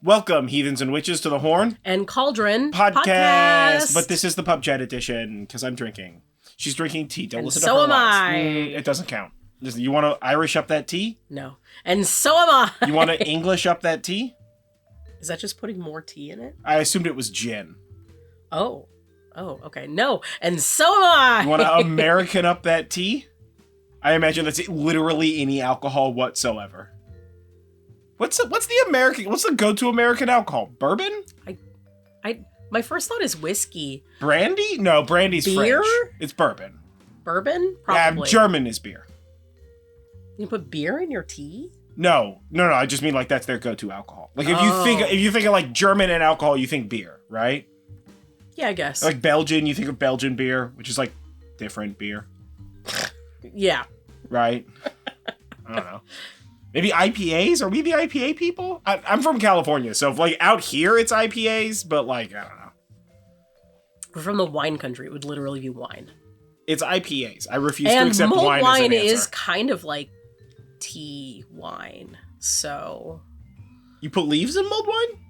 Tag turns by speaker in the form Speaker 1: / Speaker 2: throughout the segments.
Speaker 1: Welcome, heathens and witches, to the Horn
Speaker 2: and Cauldron
Speaker 1: podcast. But this is the pub chat edition because I'm drinking. She's drinking tea. Don't listen to her.
Speaker 2: So am
Speaker 1: lies.
Speaker 2: I.
Speaker 1: It doesn't count. You want to Irish up that tea?
Speaker 2: No. And so am I.
Speaker 1: You want to English up that tea?
Speaker 2: Is that just putting more tea in it?
Speaker 1: I assumed it was gin.
Speaker 2: Oh, okay. No. And so am I.
Speaker 1: You want to American up that tea? I imagine that's literally any alcohol whatsoever. What's the go-to American alcohol? Bourbon?
Speaker 2: My first thought is whiskey.
Speaker 1: Brandy? No, brandy's
Speaker 2: beer?
Speaker 1: French. It's bourbon.
Speaker 2: Bourbon? Probably.
Speaker 1: Yeah, German is beer.
Speaker 2: You put beer in your tea?
Speaker 1: No. I just mean like that's their go-to alcohol. Like if you think of like German and alcohol, you think beer, right?
Speaker 2: Yeah, I guess.
Speaker 1: Like Belgian, you think of Belgian beer, which is like different beer.
Speaker 2: Yeah.
Speaker 1: Right? I don't know. Maybe IPAs? Are we the IPA people? I'm from California, so if, like out here it's IPAs, but like I don't know.
Speaker 2: We're from the wine country. It would literally be wine.
Speaker 1: It's IPAs. I refuse to accept wine as an answer.
Speaker 2: And mulled wine is kind of like tea wine. So
Speaker 1: you put leaves in mulled wine?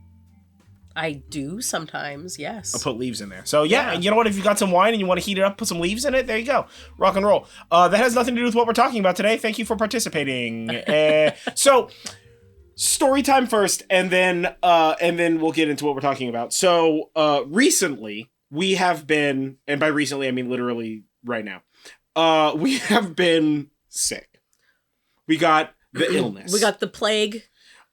Speaker 2: I do sometimes, yes.
Speaker 1: I'll put leaves in there. So yeah, you know what? If you got some wine and you want to heat it up, put some leaves in it. There you go. Rock and roll. That has nothing to do with what we're talking about today. Thank you for participating. So story time first, and then we'll get into what we're talking about. So recently we have been, and by recently I mean literally right now, we have been sick. We got the illness.
Speaker 2: We got the plague.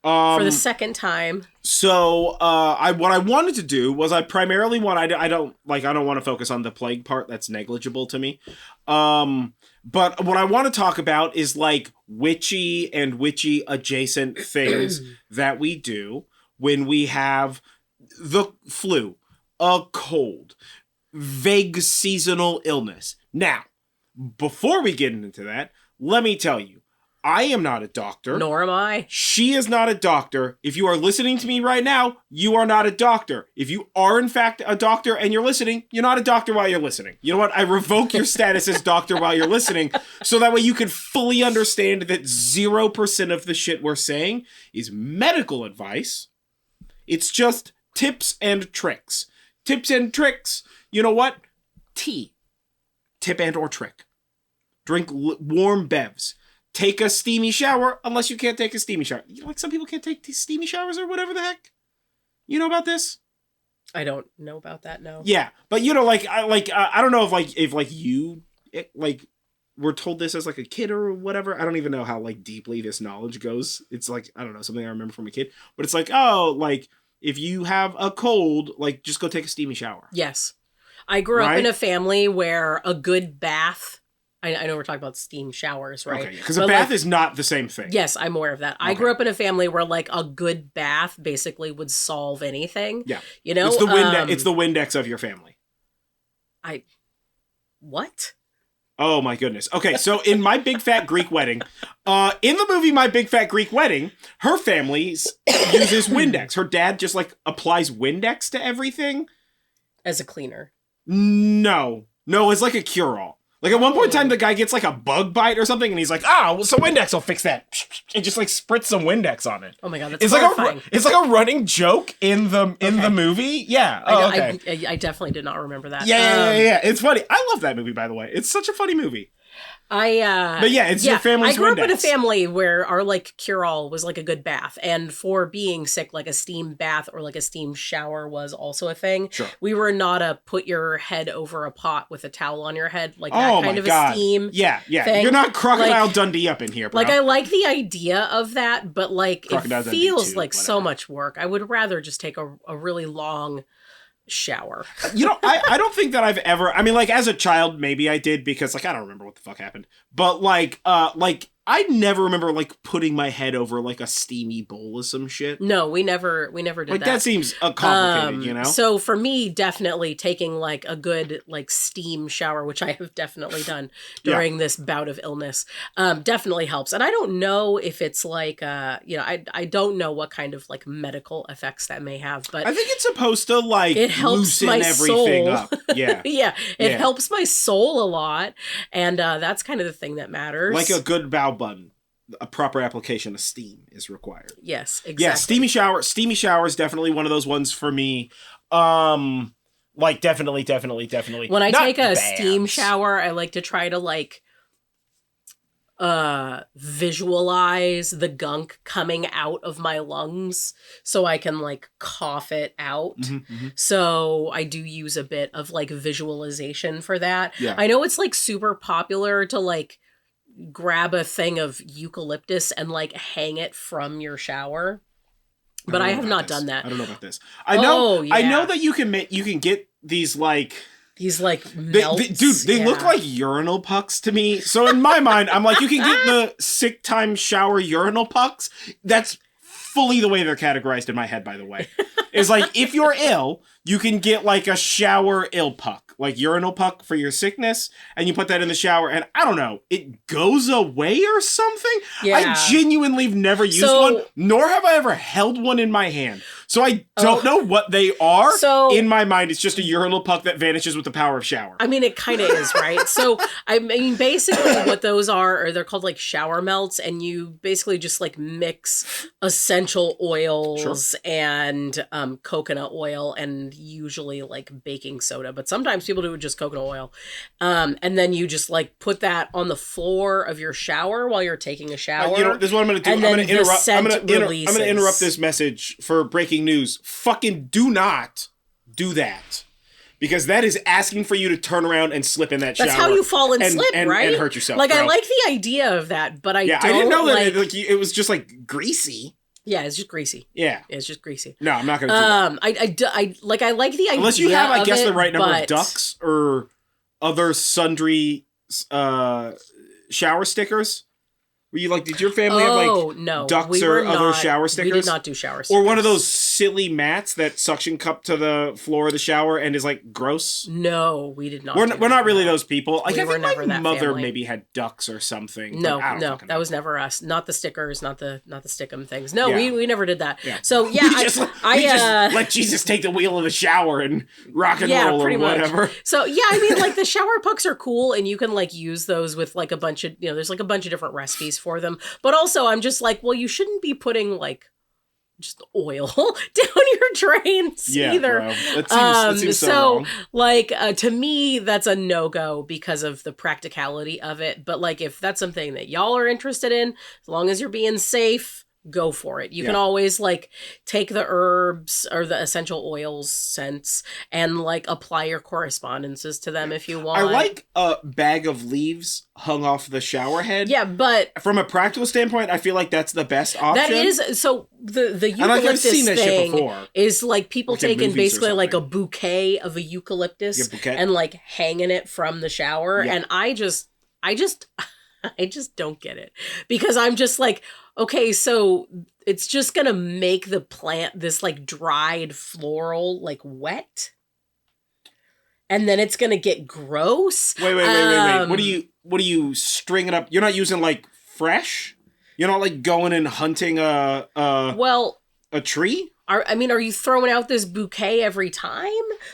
Speaker 2: For the second time.
Speaker 1: So, what I wanted to do was I don't want to focus on the plague part. That's negligible to me. But what I want to talk about is like witchy and witchy adjacent things that we do when we have the flu, a cold, vague seasonal illness. Now, before we get into that, let me tell you, I am not a doctor.
Speaker 2: Nor am I.
Speaker 1: She is not a doctor. If you are listening to me right now, you are not a doctor. If you are in fact a doctor and you're listening, you're not a doctor while you're listening. You know what? I revoke your status as doctor while you're listening, so that way you can fully understand that 0% of the shit we're saying is medical advice. It's just tips and tricks. Tips and tricks. You know what? Tea. Tip and or trick. Drink warm bevs. Take a steamy shower, unless you can't take a steamy shower. You know, like some people can't take steamy showers or whatever the heck. You know about this?
Speaker 2: I don't know about that. No.
Speaker 1: Yeah, but you know, I don't know if you were told this as like a kid or whatever. I don't even know how like deeply this knowledge goes. It's like I don't know, something I remember from a kid. But it's like, oh, like if you have a cold, like just go take a steamy shower.
Speaker 2: Yes, I grew up in a family where a good bath. I know we're talking about steam showers, right?
Speaker 1: Okay, because a bath is not the same thing.
Speaker 2: Yes, I'm aware of that. Okay. I grew up in a family where like a good bath basically would solve anything.
Speaker 1: Yeah.
Speaker 2: You know?
Speaker 1: It's the Windex of your family.
Speaker 2: What?
Speaker 1: Oh my goodness. Okay, so in My Big Fat Greek Wedding, in the movie My Big Fat Greek Wedding, her family uses Windex. Her dad just like applies Windex to everything. As
Speaker 2: a cleaner.
Speaker 1: No, it's like a cure-all. Like, at one point in time, the guy gets, like, a bug bite or something, and he's like, so Windex will fix that. And just, like, spritz some Windex on it.
Speaker 2: Oh, my God, that's horrifying.
Speaker 1: It's like a running joke in the movie. Yeah.
Speaker 2: I definitely did not remember that.
Speaker 1: Yeah. It's funny. I love that movie, by the way. It's such a funny movie. But yeah, it's your family's
Speaker 2: I grew
Speaker 1: Windex.
Speaker 2: up in a family where our like cure-all was like a good bath, and for being sick, like a steam bath or like a steam shower was also a thing.
Speaker 1: Sure.
Speaker 2: We were not a put your head over a pot with a towel on your head, like that kind of a steam.
Speaker 1: Yeah.
Speaker 2: Thing.
Speaker 1: You're not Crocodile Dundee up in here, bro.
Speaker 2: Like I like the idea of that, but like
Speaker 1: Crocodile
Speaker 2: it feels
Speaker 1: too,
Speaker 2: like so much work. I would rather just take a really long shower.
Speaker 1: You know, I don't think that I've ever, I mean, like, as a child, maybe I did, because, like, I don't remember what the fuck happened, but, like, I never remember, like, putting my head over, like, a steamy bowl of some shit.
Speaker 2: No, we never did that.
Speaker 1: Like, that seems complicated, you know?
Speaker 2: So, for me, definitely taking, like, a good, like, steam shower, which I have definitely done during this bout of illness, definitely helps. And I don't know if it's, like, I don't know what kind of, like, medical effects that may have, but...
Speaker 1: I think it's supposed to, like,
Speaker 2: it helps
Speaker 1: loosen
Speaker 2: my
Speaker 1: everything
Speaker 2: soul.
Speaker 1: up. Yeah.
Speaker 2: It helps my soul a lot, and that's kind of the thing that matters.
Speaker 1: Like a good bow button. a proper application of steam is required.
Speaker 2: Yes, exactly.
Speaker 1: Yeah, steamy shower is definitely one of those ones for me. Like definitely.
Speaker 2: When I
Speaker 1: Not
Speaker 2: take a
Speaker 1: baths.
Speaker 2: steam shower, I like to try to like visualize the gunk coming out of my lungs so I can like cough it out. So I do use a bit of like visualization for that.
Speaker 1: Yeah.
Speaker 2: I know it's like super popular to like grab a thing of eucalyptus and like hang it from your shower. But I have not done that.
Speaker 1: I don't know about this. I know
Speaker 2: yeah.
Speaker 1: that you can get these like
Speaker 2: melts.
Speaker 1: dude, they look like urinal pucks to me. So in my mind, I'm like, you can get the sick time shower urinal pucks. That's fully the way they're categorized in my head, by the way. Is like, if you're ill, you can get like a shower ill puck, like urinal puck for your sickness, and you put that in the shower, and I don't know, it goes away or something?
Speaker 2: Yeah.
Speaker 1: I genuinely have never used one, nor have I ever held one in my hand. So I don't know what they are.
Speaker 2: So
Speaker 1: in my mind, it's just a urinal puck that vanishes with the power of shower.
Speaker 2: I mean, it kind of is, right? So, I mean, basically what those are they're called like shower melts, and you basically just like mix essential oils and coconut oil and usually like baking soda, but sometimes people do it with just coconut oil. And then you just like put that on the floor of your shower while you're taking a shower.
Speaker 1: This is what I'm going to do. I'm going to interrupt this message for breaking news. Fucking do not do that. Because that is asking for you to turn around and slip in that shower.
Speaker 2: That's how you fall and slip, right?
Speaker 1: And hurt yourself.
Speaker 2: Like,
Speaker 1: bro.
Speaker 2: I like the idea of that, but I
Speaker 1: didn't know that it was just like greasy.
Speaker 2: Yeah, it's just greasy.
Speaker 1: Yeah.
Speaker 2: It's just greasy.
Speaker 1: No, I'm not going to do that.
Speaker 2: I like the idea.
Speaker 1: Unless you have, I guess, the right number
Speaker 2: of
Speaker 1: ducks or other sundry shower stickers. Were you like, did your family have like ducks or other shower stickers?
Speaker 2: We did not do shower stickers.
Speaker 1: Or one of those silly mats that suction cup to the floor of the shower and is like gross?
Speaker 2: No, we did not.
Speaker 1: We're not really those people. Like, I think my mother
Speaker 2: family.
Speaker 1: maybe had ducks or something.
Speaker 2: No, that was never us. Not the stickers, not the stickum things. No,
Speaker 1: Yeah.
Speaker 2: we never did that.
Speaker 1: Yeah.
Speaker 2: So yeah,
Speaker 1: we just let Jesus take the wheel of the shower and rock and roll or whatever.
Speaker 2: Much. So yeah, I mean, like the shower pucks are cool, and you can like use those with like a bunch of there's like a bunch of different recipes for them. But also, I'm just like, well, you shouldn't be putting like just oil down your drains either.
Speaker 1: Bro. That seems so wrong.
Speaker 2: Like to me, that's a no-go because of the practicality of it. But like, if that's something that y'all are interested in, as long as you're being safe, go for it. You can always like take the herbs or the essential oils scents and like apply your correspondences to them if you want.
Speaker 1: I like a bag of leaves hung off the shower head.
Speaker 2: Yeah, but
Speaker 1: from a practical standpoint, I feel like that's the best option.
Speaker 2: That is so the eucalyptus thing is like people taking basically like a bouquet of a eucalyptus and like hanging it from the shower, and I just don't get it because I'm just like, okay, so it's just gonna make the plant this like dried floral like wet, and then it's gonna get gross.
Speaker 1: Wait. What do you string it up? You're not using like fresh? You're not like going and hunting a tree?
Speaker 2: Are you throwing out this bouquet every time?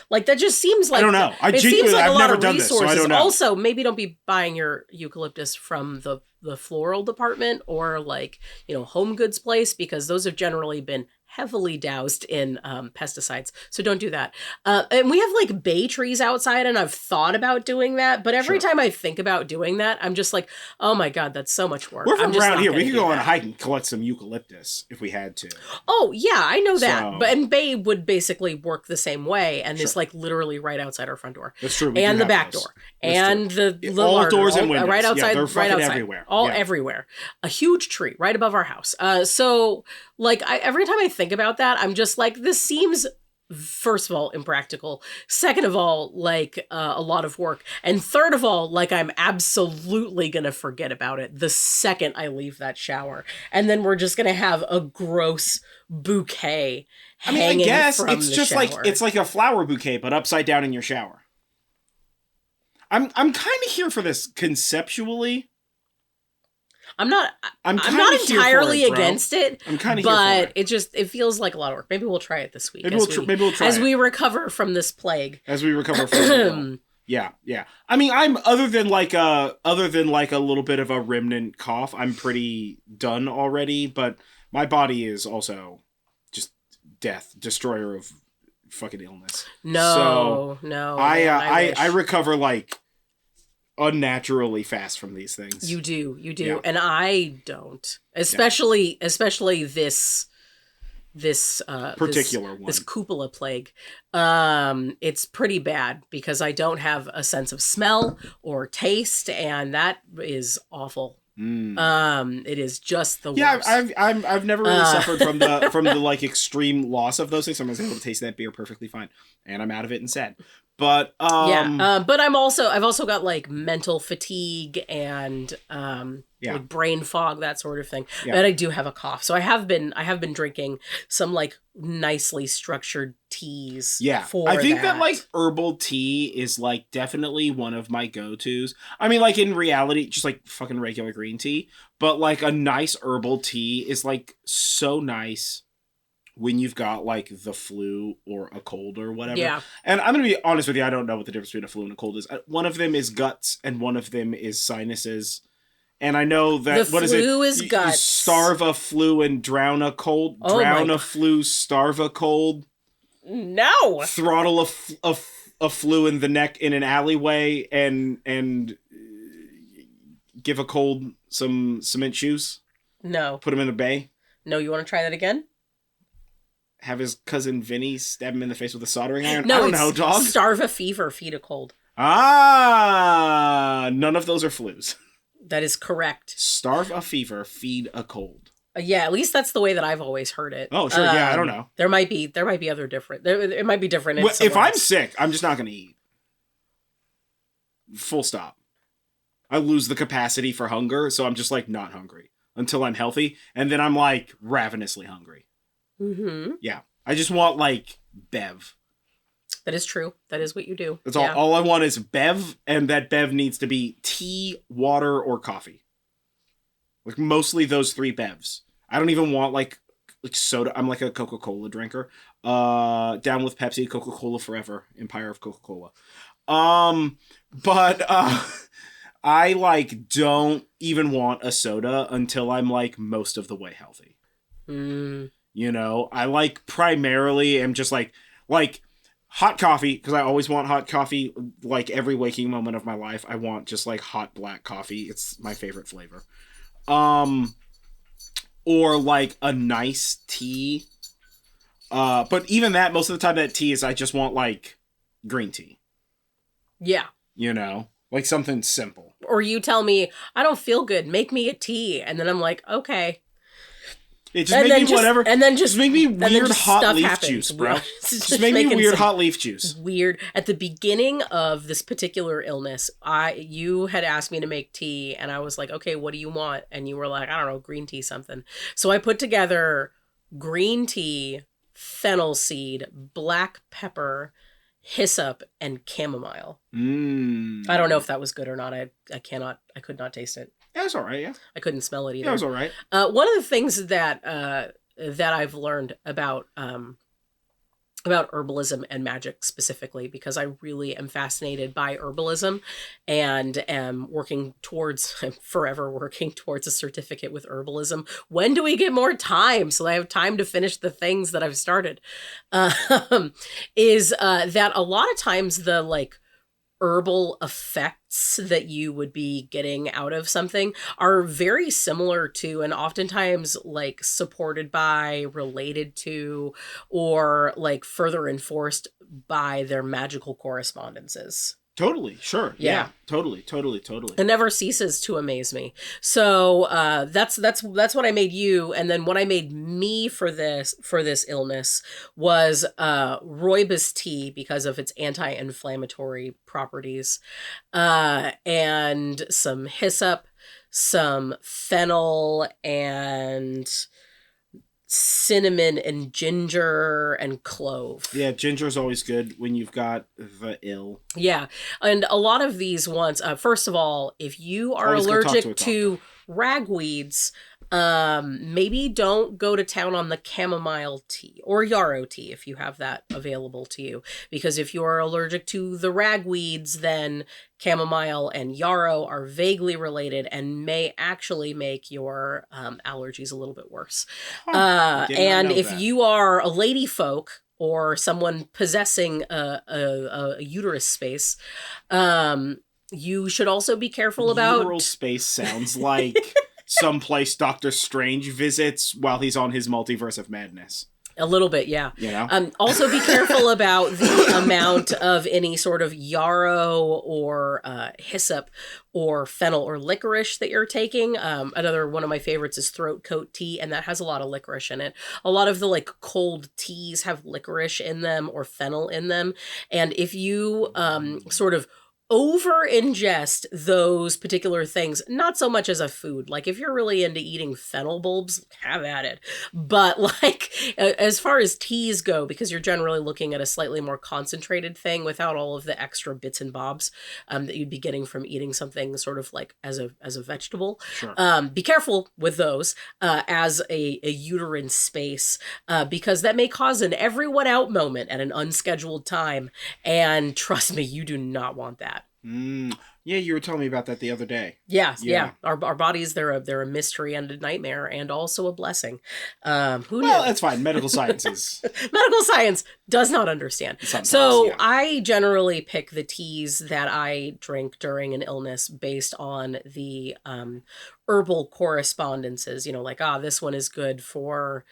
Speaker 2: Like, that just seems like...
Speaker 1: I don't know. I've never done this, so I don't know.
Speaker 2: Also, maybe don't be buying your eucalyptus from the floral department or, like, home goods place, because those have generally been heavily doused in pesticides. So don't do that. And we have, like, bay trees outside, and I've thought about doing that. But every time I think about doing that, I'm just like, oh, my God, that's so much work.
Speaker 1: We're from around here. We could go on a hike and collect some eucalyptus if we had to.
Speaker 2: Oh, yeah, I know that. And bay would basically work the same way, and it's, like, literally right outside our front door.
Speaker 1: That's true.
Speaker 2: And the back door. And the
Speaker 1: all doors and windows.
Speaker 2: Right outside.
Speaker 1: They're
Speaker 2: right outside.
Speaker 1: Everywhere.
Speaker 2: Everywhere. A huge tree right above our house. So, like, every time I think about that, I'm just like, this seems, first of all, impractical. Second of all, like, a lot of work. And third of all, like, I'm absolutely going to forget about it the second I leave that shower. And then we're just going to have a gross bouquet hanging from
Speaker 1: it's
Speaker 2: the
Speaker 1: just
Speaker 2: shower.
Speaker 1: it's like a flower bouquet, but upside down in your shower. I'm kind of here for this conceptually.
Speaker 2: I'm not entirely against it.
Speaker 1: I'm kind of here for it.
Speaker 2: But it feels like a lot of work. Maybe we'll try it this week.
Speaker 1: Maybe we'll try
Speaker 2: as we recover from this plague.
Speaker 1: As we recover from Yeah, yeah. I mean, I'm other than like a little bit of a remnant cough, I'm pretty done already, but my body is also just death, destroyer of fucking illness. So
Speaker 2: No, man, I
Speaker 1: I
Speaker 2: wish.
Speaker 1: recover like unnaturally fast from these things.
Speaker 2: You do,
Speaker 1: Yeah.
Speaker 2: and I don't.
Speaker 1: Yeah.
Speaker 2: Especially this
Speaker 1: Particular one.
Speaker 2: this cupola plague. It's pretty bad because I don't have a sense of smell or taste, and that is awful. It is just the worst.
Speaker 1: I've never really suffered from the like extreme loss of those things. I was able to taste that beer perfectly fine, and I'm out of it and sad. But
Speaker 2: but I've also got like mental fatigue and like brain fog, that sort of thing.
Speaker 1: Yeah.
Speaker 2: And I do have a cough, so I have been drinking some like nicely structured teas.
Speaker 1: Yeah, I think that like herbal tea is like definitely one of my go-tos. I mean, like in reality, just like fucking regular green tea, but like a nice herbal tea is like so nice when you've got like the flu or a cold or whatever.
Speaker 2: Yeah.
Speaker 1: And I'm going to be honest with you, I don't know what the difference between a flu and a cold is. One of them is guts and one of them is sinuses. And I know that,
Speaker 2: the flu is guts.
Speaker 1: You starve a flu and drown a cold.
Speaker 2: Oh
Speaker 1: drown a flu, starve a cold.
Speaker 2: No.
Speaker 1: Throttle a flu in the neck in an alleyway and give a cold some cement shoes.
Speaker 2: No.
Speaker 1: Put him in a bay.
Speaker 2: No, you want to try that again?
Speaker 1: Have his cousin Vinny stab him in the face with a soldering iron?
Speaker 2: No,
Speaker 1: I don't know, dog.
Speaker 2: Starve a fever, feed a cold.
Speaker 1: None of those are flus.
Speaker 2: That is correct.
Speaker 1: Starve a fever, feed a cold.
Speaker 2: Yeah, at least that's the way that I've always heard it.
Speaker 1: Oh, sure. Yeah, I don't know.
Speaker 2: There might be other different. It might be different.
Speaker 1: If I'm sick, I'm just not going to eat. Full stop. I lose the capacity for hunger, so I'm just like not hungry until I'm healthy, and then I'm like ravenously hungry.
Speaker 2: Mm-hmm.
Speaker 1: Yeah, I just want like Bev.
Speaker 2: That is true. That is what you do.
Speaker 1: That's all. All I want is Bev, and that Bev needs to be tea, water, or coffee. Like mostly those three Bevs. I don't even want like soda. I'm like a Coca-Cola drinker. Down with Pepsi, Coca-Cola forever. Empire of Coca-Cola. But I like don't even want a soda until I'm like most of the way healthy. You know, I like primarily am just like hot coffee, because I always want hot coffee. Like every waking moment of my life, I want just like hot black coffee. It's my favorite flavor. Or like a nice tea. But even that, most of the time that tea is I just want like green tea. Yeah. You know, like something simple.
Speaker 2: Or you tell me, I don't feel good, make me a tea. And then I'm like, okay.
Speaker 1: It just make me whatever.
Speaker 2: And then just
Speaker 1: make me weird hot leaf juice, bro. Just make me weird hot leaf juice.
Speaker 2: Weird. At the beginning of this particular illness, you had asked me to make tea, and I was like, okay, what do you want? And you were like, I don't know, green tea something. So I put together green tea, fennel seed, black pepper, hyssop, and chamomile. I don't know if that was good or not. I could not taste it.
Speaker 1: Yeah, it's all right, yeah.
Speaker 2: I couldn't smell it either.
Speaker 1: Yeah, it was all right.
Speaker 2: One of the things that I've learned about herbalism and magic specifically, because I really am fascinated by herbalism and am forever working towards a certificate with herbalism. When do we get more time so I have time to finish the things that I've started? Is that a lot of times the like herbal effects that you would be getting out of something are very similar to, and oftentimes like supported by, related to, or like further enforced by their magical correspondences.
Speaker 1: Totally, sure. Yeah. Totally.
Speaker 2: It never ceases to amaze me. So that's what I made you, and then what I made me for this illness was rooibos tea because of its anti-inflammatory properties, and some hyssop, some fennel, and cinnamon and ginger and clove.
Speaker 1: Yeah, ginger is always good when you've got the ill.
Speaker 2: Yeah, and a lot of these ones, first of all, if you are allergic to ragweeds, Maybe don't go to town on the chamomile tea or yarrow tea if you have that available to you. Because if you're allergic to the ragweeds, then chamomile and yarrow are vaguely related and may actually make your allergies a little bit worse. And if you are a lady folk or someone possessing a uterus space, you should also be careful about...
Speaker 1: Uteral space sounds like someplace Doctor Strange visits while he's on his multiverse of madness.
Speaker 2: A little bit, yeah.
Speaker 1: You know?
Speaker 2: Also be careful about the amount of any sort of yarrow or hyssop or fennel or licorice that you're taking. Another one of my favorites is throat coat tea, and that has a lot of licorice in it. A lot of the like cold teas have licorice in them or fennel in them. And if you sort of over ingest those particular things, not so much as a food. Like if you're really into eating fennel bulbs, have at it. But like as far as teas go, because you're generally looking at a slightly more concentrated thing without all of the extra bits and bobs that you'd be getting from eating something sort of like as a vegetable.
Speaker 1: Sure.
Speaker 2: Be careful with those as a uterine space because that may cause an everyone out moment at an unscheduled time. And trust me, you do not want that.
Speaker 1: Yeah, you were telling me about that the other day.
Speaker 2: Yeah. Our bodies, they're a mystery and a nightmare and also a blessing. Who knows?
Speaker 1: Well, that's fine. Medical science
Speaker 2: Medical science does not understand.
Speaker 1: Sometimes,
Speaker 2: so
Speaker 1: yeah.
Speaker 2: I generally pick the teas that I drink during an illness based on the herbal correspondences. You know, like, this one is good for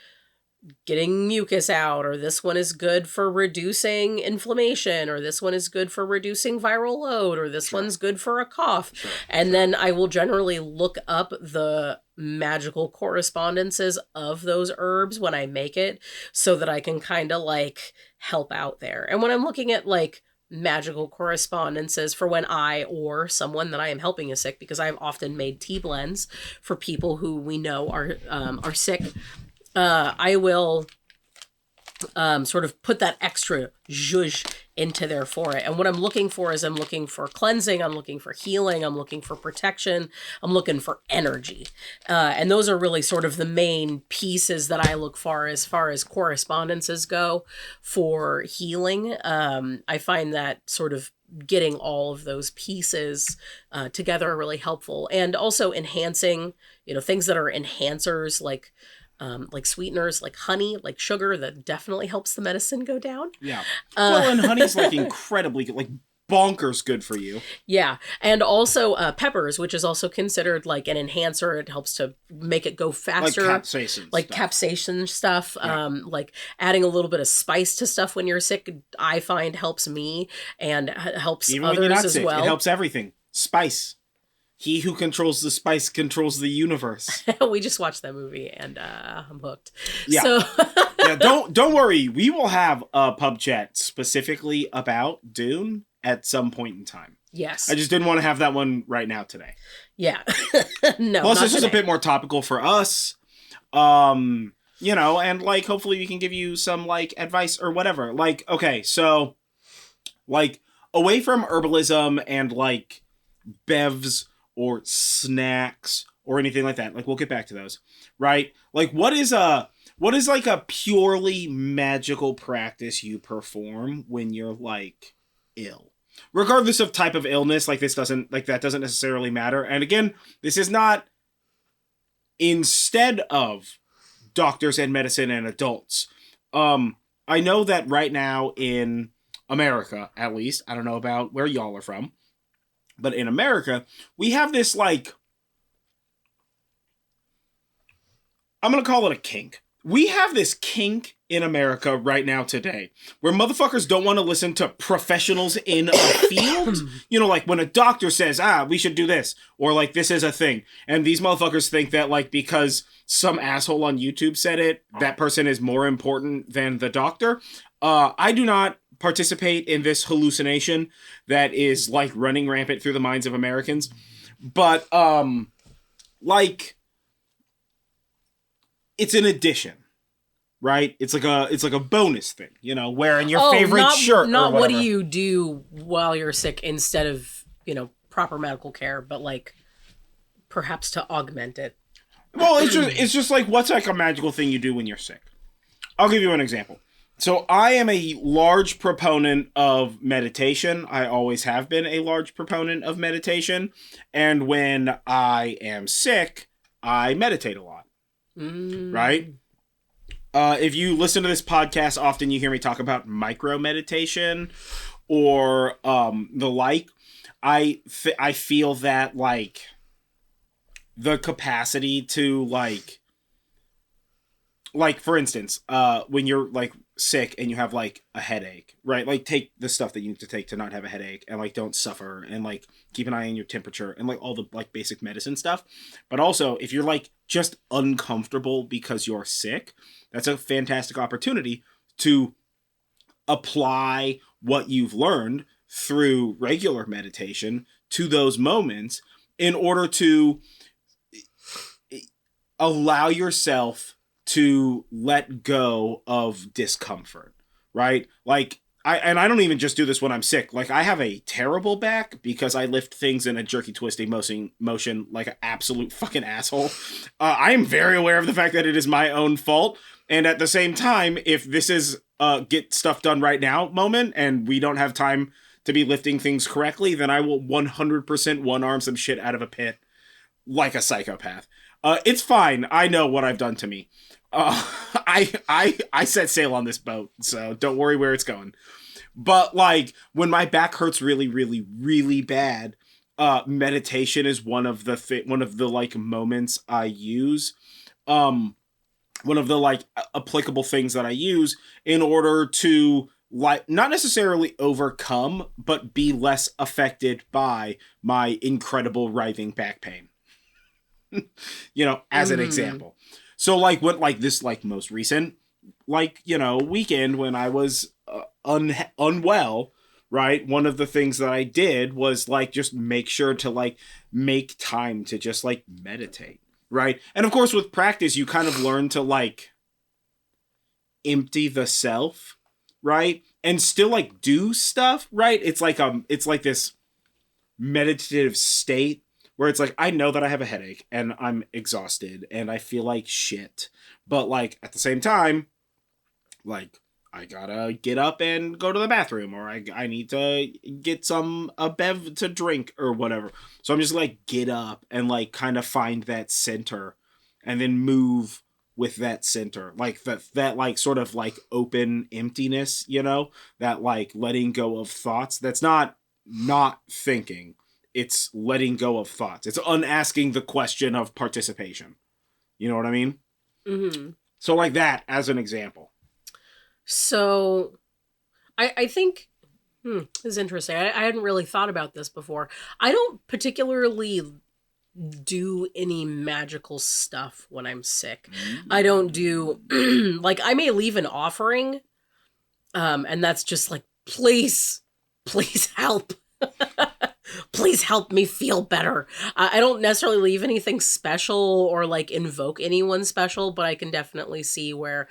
Speaker 2: getting mucus out, or this one is good for reducing inflammation, or this one is good for reducing viral load, or this one's good for a cough. And then I will generally look up the magical correspondences of those herbs when I make it so that I can kind of like help out there. And when I'm looking at like magical correspondences for when I or someone that I am helping is sick, because I've often made tea blends for people who we know are sick, I will sort of put that extra zhuzh into there for it. And what I'm looking for is I'm looking for cleansing, I'm looking for healing, I'm looking for protection, I'm looking for energy. And those are really sort of the main pieces that I look for as far as correspondences go for healing. I find that sort of getting all of those pieces together are really helpful. And also enhancing, things that are enhancers like sweeteners, like honey, like sugar, that definitely helps the medicine go down.
Speaker 1: Yeah. Well, and honey's like incredibly good, like bonkers good for you.
Speaker 2: Yeah. And also peppers, which is also considered like an enhancer. It helps to make it go faster.
Speaker 1: Like
Speaker 2: capsaicin stuff.
Speaker 1: Yeah.
Speaker 2: Like adding a little bit of spice to stuff when you're sick, I find helps me and helps
Speaker 1: even
Speaker 2: others
Speaker 1: when you're not
Speaker 2: as
Speaker 1: sick,
Speaker 2: well.
Speaker 1: It helps everything. Spice. He who controls the spice controls the universe.
Speaker 2: We just watched that movie and I'm hooked.
Speaker 1: Yeah.
Speaker 2: So
Speaker 1: Yeah, don't worry. We will have a pub chat specifically about Dune at some point in time.
Speaker 2: Yes.
Speaker 1: I just didn't want to have that one right now today.
Speaker 2: Yeah. No.
Speaker 1: Plus, this is a bit more topical for us. And like hopefully we can give you some like advice or whatever. Like, okay, so like away from herbalism and like bevs or snacks or anything like that. Like we'll get back to those, right? Like what is like a purely magical practice you perform when you're like ill? Regardless of type of illness, like that doesn't necessarily matter. And again, this is not instead of doctors and medicine and adults. I know that right now in America, at least, I don't know about where y'all are from, but in America, we have this, like, I'm going to call it a kink. We have this kink in America right now today where motherfuckers don't want to listen to professionals in a field. Like when a doctor says, we should do this, or like this is a thing. And these motherfuckers think that like because some asshole on YouTube said it, that person is more important than the doctor. I do not participate in this hallucination that is like running rampant through the minds of Americans. But like it's an addition, right? It's like a bonus thing, wearing your favorite shirt.
Speaker 2: Not what do you do while you're sick instead of, proper medical care, but like perhaps to augment it.
Speaker 1: Well, it's just like, what's like a magical thing you do when you're sick? I'll give you an example. So I am a large proponent of meditation. I always have been a large proponent of meditation. And when I am sick, I meditate a lot. Right? If you listen to this podcast, often you hear me talk about micro meditation or the like. I feel that like the capacity to like for instance, when you're like sick and you have like a headache, right? Like take the stuff that you need to take to not have a headache and like don't suffer and like keep an eye on your temperature and like all the like basic medicine stuff. But also if you're like just uncomfortable because you're sick, that's a fantastic opportunity to apply what you've learned through regular meditation to those moments in order to allow yourself to let go of discomfort, right? Like I don't even just do this when I'm sick. Like I have a terrible back because I lift things in a jerky twisting motion like an absolute fucking asshole. I am very aware of the fact that it is my own fault. And at the same time, if this is get stuff done right now moment and we don't have time to be lifting things correctly, then I will 100% one arm some shit out of a pit like a psychopath. It's fine. I know what I've done to me. I set sail on this boat, so don't worry where it's going. But like when my back hurts really, really, really bad, meditation is one of the like moments I use. One of the like applicable things that I use in order to like not necessarily overcome, but be less affected by my incredible writhing back pain. You know, as an example. So like what like this like most recent like, you know, weekend when I was unwell, right? One of the things that I did was like just make sure to like make time to just like meditate, right? And of course with practice you kind of learn to like empty the self, right? And still like do stuff, right? It's like this meditative state where it's like, I know that I have a headache and I'm exhausted and I feel like shit. But like at the same time, like I gotta get up and go to the bathroom or I need to get a bev to drink or whatever. So I'm just like get up and like kind of find that center and then move with that center. Like that like sort of like open emptiness, you know, that like letting go of thoughts. That's not thinking. It's letting go of thoughts. It's unasking the question of participation. You know what I mean?
Speaker 2: Mm-hmm.
Speaker 1: So like that as an example.
Speaker 2: So I think this is interesting. I hadn't really thought about this before. I don't particularly do any magical stuff when I'm sick. I don't do like I may leave an offering and that's just like please help. Please help me feel better. I don't necessarily leave anything special or like invoke anyone special, but I can definitely see where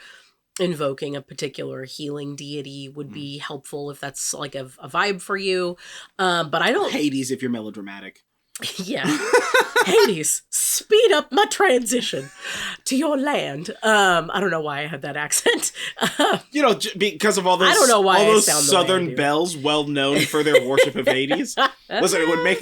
Speaker 2: invoking a particular healing deity would be helpful if that's like a vibe for you. But I don't...
Speaker 1: Hades if you're melodramatic.
Speaker 2: Yeah. Hades, speed up my transition to your land. I don't know why I had that accent.
Speaker 1: You know, because of all those,
Speaker 2: I don't know why
Speaker 1: all
Speaker 2: I
Speaker 1: those
Speaker 2: sound
Speaker 1: Southern belles, well known for their worship of Hades. Listen, it would make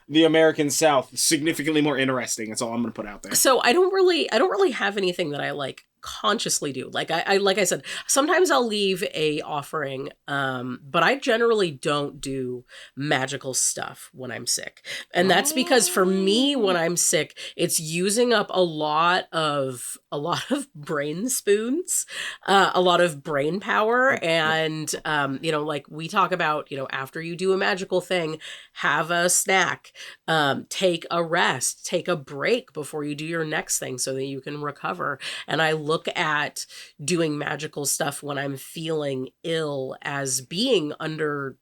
Speaker 1: the American South significantly more interesting. That's all I'm going to put out there.
Speaker 2: So I don't really have anything that I like consciously do. Like I said, sometimes I'll leave a offering, but I generally don't do magical stuff when I'm sick. And that's because for me, when I'm sick, it's using up a lot of brain spoons, a lot of brain power. And, you know, like we talk about, you know, after you do a magical thing, have a snack, take a rest, take a break before you do your next thing so that you can recover. And I look look at doing magical stuff when I'm feeling ill as being under,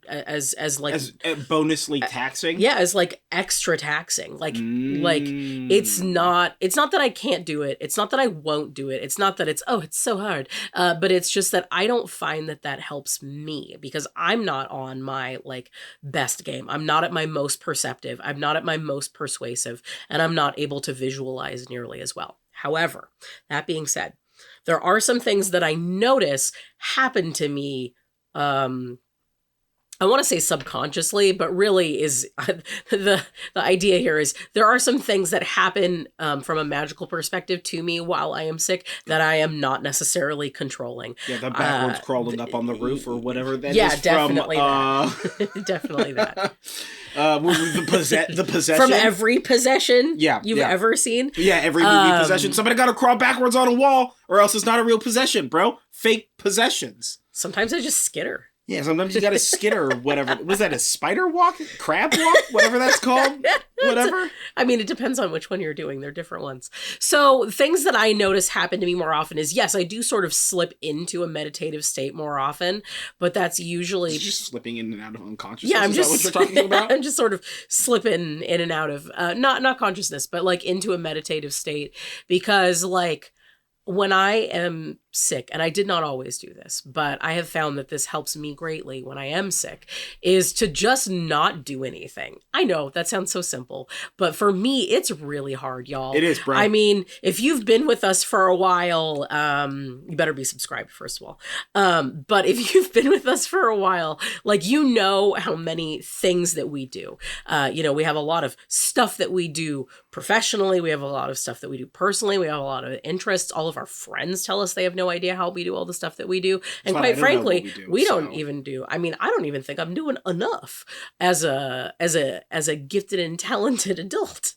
Speaker 2: as
Speaker 1: bonusly taxing.
Speaker 2: Yeah, as like extra taxing. Like it's not that I can't do it. It's not that I won't do it. It's not that it's so hard. But it's just that I don't find that helps me because I'm not on my like best game. I'm not at my most perceptive. I'm not at my most persuasive, and I'm not able to visualize nearly as well. However, that being said, there are some things that I notice happen to me, I want to say subconsciously, but really is the idea here is there are some things that happen from a magical perspective to me while I am sick that I am not necessarily controlling.
Speaker 1: Yeah, the backwards crawling up on the roof or whatever that is.
Speaker 2: Yeah, definitely that. Definitely that.
Speaker 1: The possession.
Speaker 2: From every possession you've
Speaker 1: yeah.
Speaker 2: ever seen.
Speaker 1: Yeah, every movie possession. Somebody got to crawl backwards on a wall or else it's not a real possession, bro. Fake possessions.
Speaker 2: Sometimes I just skitter.
Speaker 1: Yeah, sometimes you got to skitter or whatever. Was that a spider walk? Crab walk? Whatever that's called? Whatever?
Speaker 2: I mean, it depends on which one you're doing. They're different ones. So things that I notice happen to me more often is, yes, I do sort of slip into a meditative state more often, but that's usually...
Speaker 1: You're just slipping in and out of unconsciousness?
Speaker 2: Yeah,
Speaker 1: is that what you're talking about?
Speaker 2: I'm just sort of slipping in and out of, not consciousness, but like into a meditative state because like... When I am sick, and I did not always do this, but I have found that this helps me greatly when I am sick, is to just not do anything. I know that sounds so simple, but for me, it's really hard, y'all.
Speaker 1: It is, bro.
Speaker 2: I mean, if you've been with us for a while, you better be subscribed, first of all. But if you've been with us for a while, like, you know how many things that we do. We have a lot of stuff that we do professionally. We have a lot of stuff that we do personally. We have a lot of interests. All of our friends tell us they have no idea how we do all the stuff that we do. And quite frankly, we don't even do. I mean, I don't even think I'm doing enough as a gifted and talented adult.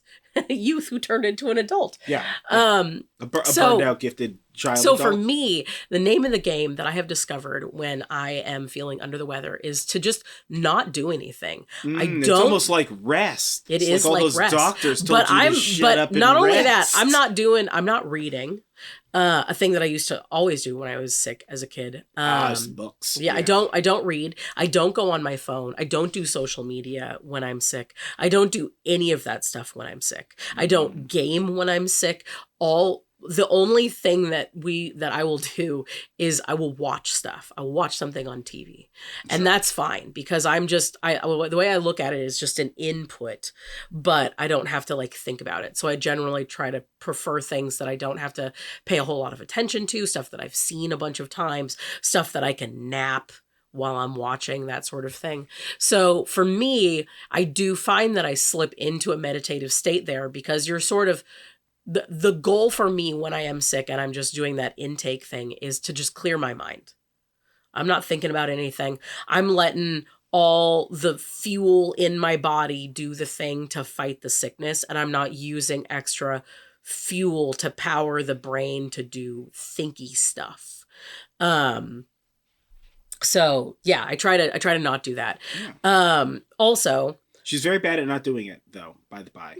Speaker 2: Youth who turned into an adult.
Speaker 1: Yeah. A burned out gifted child.
Speaker 2: So
Speaker 1: adult.
Speaker 2: for me, the name of the game that I have discovered when I am feeling under the weather is to just not do anything.
Speaker 1: It's almost like rest.
Speaker 2: It is
Speaker 1: all
Speaker 2: like
Speaker 1: those
Speaker 2: rest.
Speaker 1: doctors told you to shut up and
Speaker 2: not only
Speaker 1: rest.
Speaker 2: that, I'm not reading. A thing that I used to always do when I was sick as a kid.
Speaker 1: Books.
Speaker 2: Yeah, I don't read. I don't go on my phone. I don't do social media when I'm sick. I don't do any of that stuff when I'm sick. I don't game when I'm sick. The only thing that I will do is I will watch stuff. I'll watch something on TV. And that's fine because the way I look at it is just an input, but I don't have to like think about it. So I generally try to prefer things that I don't have to pay a whole lot of attention to, stuff that I've seen a bunch of times, stuff that I can nap while I'm watching, that sort of thing. So for me, I do find that I slip into a meditative state there because you're sort of the goal for me when I am sick and I'm just doing that intake thing is to just clear my mind. I'm not thinking about anything. I'm letting all the fuel in my body do the thing to fight the sickness, and I'm not using extra fuel to power the brain to do thinky stuff. So yeah, I try to not do that. Yeah. Also,
Speaker 1: she's very bad at not doing it, though, by the by.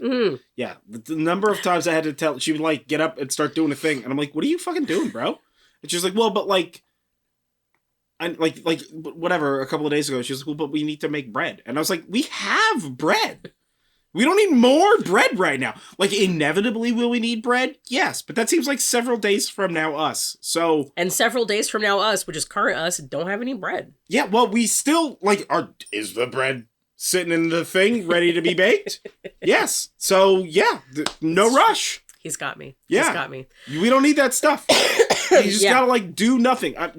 Speaker 1: Yeah, the number of times I had to tell, she would, like, get up and start doing a thing, and I'm like, what are you fucking doing, bro? And she's like, well, but, like, whatever, a couple of days ago, she was like, well, but we need to make bread. And I was like, we have bread. We don't need more bread right now. Like, inevitably will we need bread? Yes, but that seems like several days from now us, so...
Speaker 2: And several days from now us, which is current us, don't have any bread.
Speaker 1: Yeah, well, we still, like, is the bread... sitting in the thing, ready to be baked? Yes. So, yeah, no rush.
Speaker 2: He's got me.
Speaker 1: Yeah.
Speaker 2: He's got me.
Speaker 1: We don't need that stuff. You just gotta, like, do nothing. I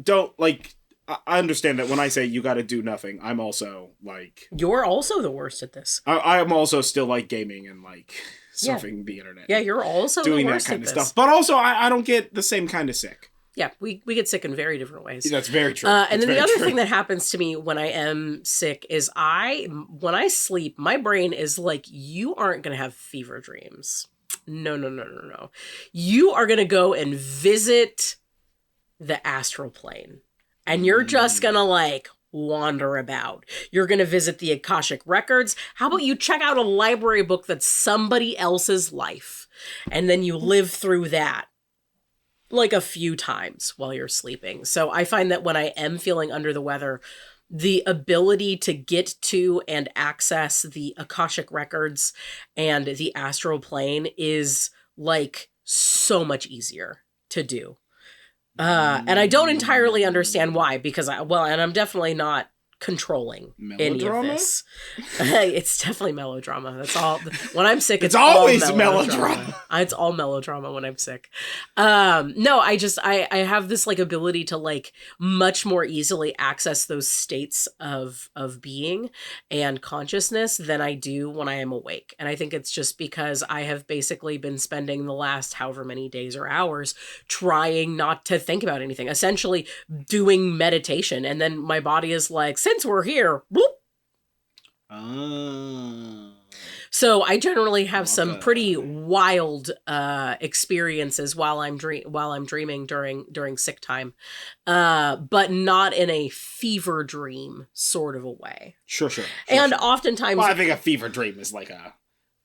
Speaker 1: understand that when I say you gotta do nothing, I'm also, like...
Speaker 2: You're also the worst at this.
Speaker 1: I'm also still, like, gaming and, like, surfing the internet.
Speaker 2: Yeah, you're also
Speaker 1: doing
Speaker 2: the worst
Speaker 1: that kind
Speaker 2: at
Speaker 1: of
Speaker 2: this.
Speaker 1: stuff. But also, I don't get the same kind of sick.
Speaker 2: Yeah, we get sick in very different ways.
Speaker 1: That's very true.
Speaker 2: And then the other thing that happens to me when I am sick is when I sleep, my brain is like, you aren't going to have fever dreams. No. You are going to go and visit the astral plane. And you're just going to like wander about. You're going to visit the Akashic records. How about you check out a library book that's somebody else's life? And then you live through that. like a few times while you're sleeping. So I find that when I am feeling under the weather, the ability to get to and access the Akashic records and the astral plane is like so much easier to do. And I don't entirely understand why, because and I'm definitely not controlling any of this. It's definitely melodrama. That's all. When I'm sick, it's
Speaker 1: always
Speaker 2: all
Speaker 1: melodrama.
Speaker 2: It's all melodrama when I'm sick. No, I have this like ability to like much more easily access those states of being and consciousness than I do when I am awake. And I think it's just because I have basically been spending the last however many days or hours trying not to think about anything, essentially doing meditation. And then my body is like, since we're here, bloop. So I generally have some pretty wild experiences while I'm dreaming during sick time, but not in a fever dream sort of a way.
Speaker 1: Sure.
Speaker 2: And oftentimes,
Speaker 1: well, I think a fever dream is like a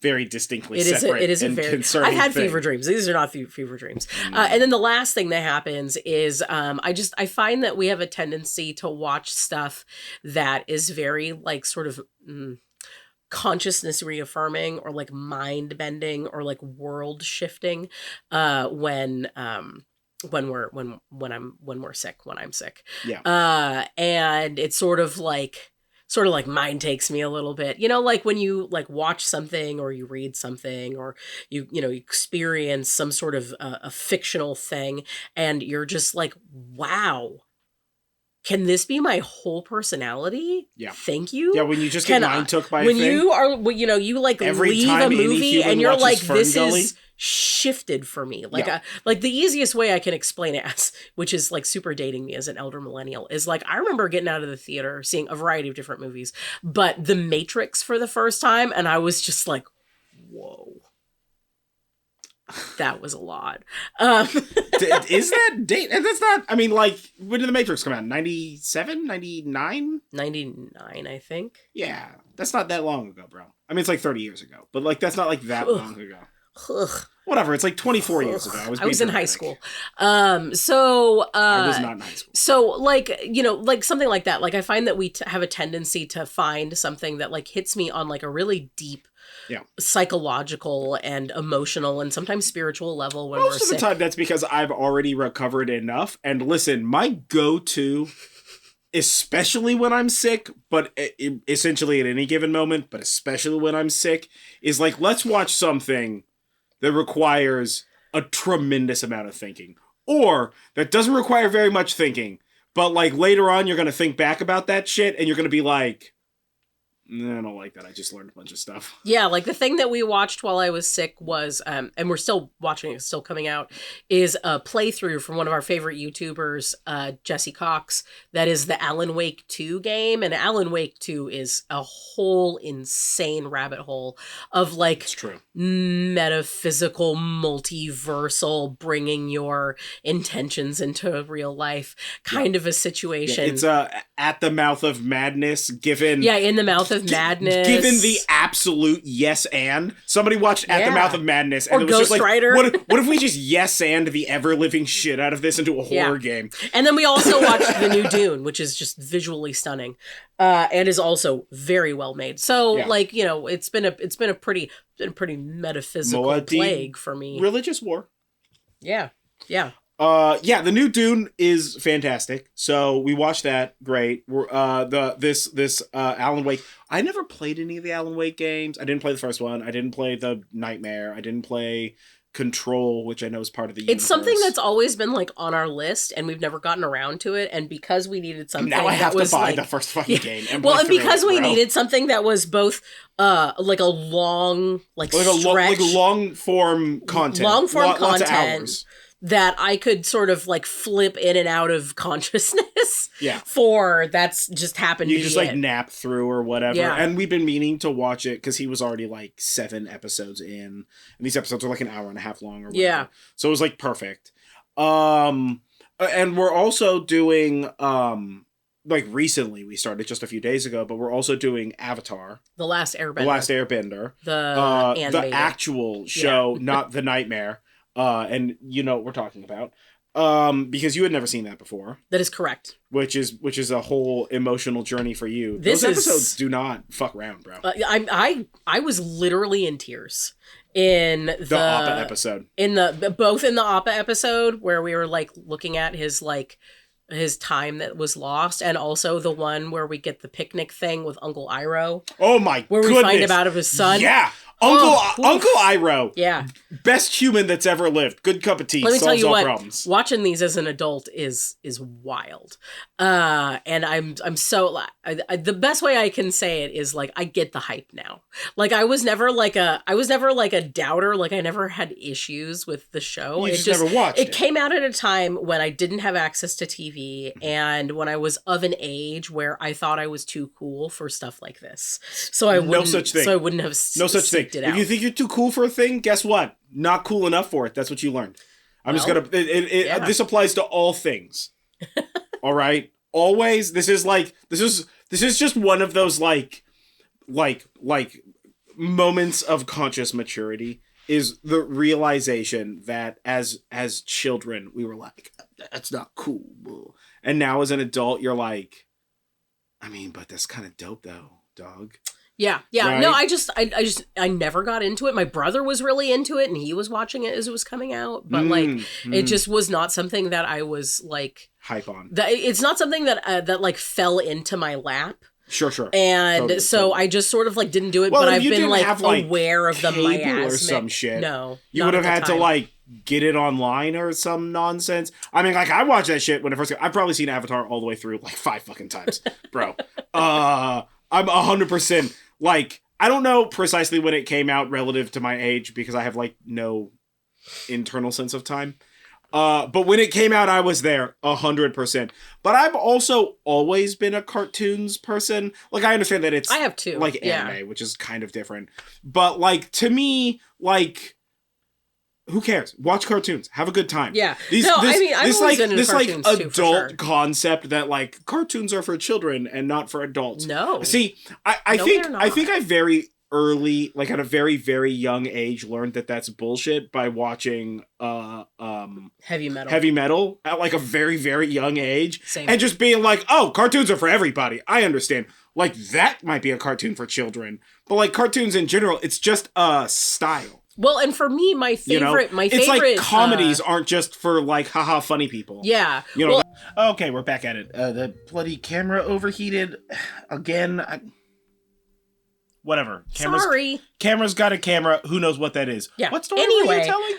Speaker 1: very distinctly separate and concerning
Speaker 2: I've had
Speaker 1: thing.
Speaker 2: fever dreams. These are not fever dreams. And then the last thing that happens is I find that we have a tendency to watch stuff that is very like sort of consciousness reaffirming or like mind bending or like world shifting when we're sick, when I'm sick.
Speaker 1: Yeah.
Speaker 2: And it's sort of like mind takes me a little bit, you know, like when you like watch something or you read something or you experience some sort of a fictional thing and you're just like, wow, can this be my whole personality?
Speaker 1: Yeah.
Speaker 2: Thank you.
Speaker 1: Yeah, when you just get mind took by
Speaker 2: when
Speaker 1: a thing.
Speaker 2: you are, you like
Speaker 1: Every
Speaker 2: leave
Speaker 1: time
Speaker 2: a
Speaker 1: any
Speaker 2: movie
Speaker 1: human
Speaker 2: and you're
Speaker 1: watches
Speaker 2: like,
Speaker 1: Fern
Speaker 2: this
Speaker 1: Gully.
Speaker 2: is shifted for me. Like
Speaker 1: Yeah.
Speaker 2: like the easiest way I can explain it as, which is like super dating me as an elder millennial, is like I remember getting out of the theater, seeing a variety of different movies, but The Matrix for the first time, and I was just like, whoa. That was a lot.
Speaker 1: Is that date? That's not. I mean, like, when did The Matrix come out? 97? 99?
Speaker 2: 99, I think.
Speaker 1: Yeah, that's not that long ago, bro. I mean, it's like 30 years ago, but like that's not like that long ago.
Speaker 2: Ugh.
Speaker 1: Whatever. It's like 24 years ago.
Speaker 2: I was in high school.
Speaker 1: I was not in high school.
Speaker 2: So like, like something like that. Like I find that we have a tendency to find something that like hits me on like a really deep psychological and emotional and sometimes spiritual level when
Speaker 1: Most
Speaker 2: we're
Speaker 1: of the
Speaker 2: sick.
Speaker 1: time, that's because I've already recovered enough. And listen, my go-to, especially when I'm sick, but essentially at any given moment, but especially when I'm sick, is like, let's watch something that requires a tremendous amount of thinking. Or that doesn't require very much thinking, but like later on, you're going to think back about that shit and you're going to be like, I don't like that. I just learned a bunch of stuff.
Speaker 2: Yeah, like the thing that we watched while I was sick was, and we're still watching it, it's still coming out, is a playthrough from one of our favorite YouTubers, Jesse Cox, that is the Alan Wake 2 game. And Alan Wake 2 is a whole insane rabbit hole of like
Speaker 1: It's true.
Speaker 2: Metaphysical, multiversal, bringing your intentions into real life kind of a situation.
Speaker 1: It's at the mouth of madness, given...
Speaker 2: Yeah, in the mouth of madness.
Speaker 1: Given the absolute yes and. Somebody watched At the Mouth of Madness and
Speaker 2: or
Speaker 1: it was
Speaker 2: Ghost
Speaker 1: just like,
Speaker 2: Rider.
Speaker 1: what if we just yes and the ever-living shit out of this into a horror game?
Speaker 2: And then we also watched the new Dune, which is just visually stunning, and is also very well made. So like, it's been a pretty metaphysical plague for me.
Speaker 1: Religious war.
Speaker 2: Yeah.
Speaker 1: The new Dune is fantastic. So we watched that. Great. This Alan Wake. I never played any of the Alan Wake games. I didn't play the first one. I didn't play the Nightmare. I didn't play Control, which I know is part of the universe.
Speaker 2: It's something that's always been like on our list, and we've never gotten around to it. And because we needed something,
Speaker 1: now I have
Speaker 2: that was
Speaker 1: to buy
Speaker 2: like,
Speaker 1: the first fucking game. And
Speaker 2: well, and because we needed something that was both like a long stretch,
Speaker 1: long form content, lots of hours.
Speaker 2: That I could sort of like flip in and out of consciousness.
Speaker 1: Yeah.
Speaker 2: For that's just happened
Speaker 1: you
Speaker 2: to
Speaker 1: just
Speaker 2: be
Speaker 1: like
Speaker 2: it.
Speaker 1: nap through or whatever.
Speaker 2: Yeah.
Speaker 1: And we've been meaning to watch it because he was already like 7 episodes in. And these episodes are like an hour and a half long or whatever.
Speaker 2: Yeah.
Speaker 1: So it was like perfect. And we're also doing like recently we started just a few days ago, but we're also doing Avatar.
Speaker 2: The Last Airbender.
Speaker 1: The actual show, not the Nightmare. And you know what we're talking about. Because you had never seen that before.
Speaker 2: That is correct.
Speaker 1: Which is a whole emotional journey for you.
Speaker 2: Those
Speaker 1: episodes do not fuck around, bro.
Speaker 2: I was literally in tears in the
Speaker 1: Appa episode.
Speaker 2: Both in the Appa episode where we were like looking at his time that was lost, and also the one where we get the picnic thing with Uncle Iroh.
Speaker 1: Oh my
Speaker 2: where
Speaker 1: goodness.
Speaker 2: we find out of his son.
Speaker 1: Yeah. Uncle Iroh.
Speaker 2: Yeah.
Speaker 1: Best human that's ever lived. Good cup of tea.
Speaker 2: Let me tell you what,
Speaker 1: problems.
Speaker 2: watching these as an adult is wild. And I'm so the best way I can say it is like I get the hype now. Like I was never like a doubter. Like I never had issues with the show.
Speaker 1: You just never watched it.
Speaker 2: It came out at a time when I didn't have access to TV and when I was of an age where I thought I was too cool for stuff like this. So I wouldn't. No such thing. So I wouldn't have.
Speaker 1: No such thing. If you think you're too cool for a thing, guess what? Not cool enough for it. That's what you learned. Just gonna. This applies to all things. All right. Always. This is just one of those like moments of conscious maturity. Is the realization that as children we were like, that's not cool, and now as an adult you're like, I mean, but that's kind of dope though, dog.
Speaker 2: Yeah. Right? No, I never got into it. My brother was really into it and he was watching it as it was coming out, but it just was not something that I was like
Speaker 1: hype on.
Speaker 2: It's not something that like fell into my lap.
Speaker 1: Sure.
Speaker 2: And totally. I just sort of like didn't do it, but I've been like aware of the miasma
Speaker 1: or some shit.
Speaker 2: No.
Speaker 1: You would have had to like get it online or some nonsense. I mean, like I watched that shit when it first came. I've probably seen Avatar all the way through like 5 fucking times, bro. I'm 100% like, I don't know precisely when it came out relative to my age because I have like no internal sense of time. But when it came out, I was there 100%. But I've also always been a cartoons person. Like, I understand that it's
Speaker 2: I have too.
Speaker 1: Like anime, which is kind of different. But like to me, like, who cares? Watch cartoons. Have a good time.
Speaker 2: Yeah. I've always been into cartoons too,
Speaker 1: adult
Speaker 2: for sure.
Speaker 1: concept that like cartoons are for children and not for adults.
Speaker 2: No.
Speaker 1: See, I think I very early, like at a very, very young age, learned that that's bullshit by watching
Speaker 2: heavy metal
Speaker 1: at like a very, very young age.
Speaker 2: Same.
Speaker 1: And just being like, oh, cartoons are for everybody. I understand. Like that might be a cartoon for children, but like cartoons in general, it's just a style.
Speaker 2: Well, and for me, my favorite,
Speaker 1: it's like comedies aren't just for like haha funny people.
Speaker 2: Yeah.
Speaker 1: Okay, we're back at it. The bloody camera overheated again. Whatever.
Speaker 2: Sorry.
Speaker 1: Camera's got a camera. Who knows what that is?
Speaker 2: Yeah.
Speaker 1: What story were you telling?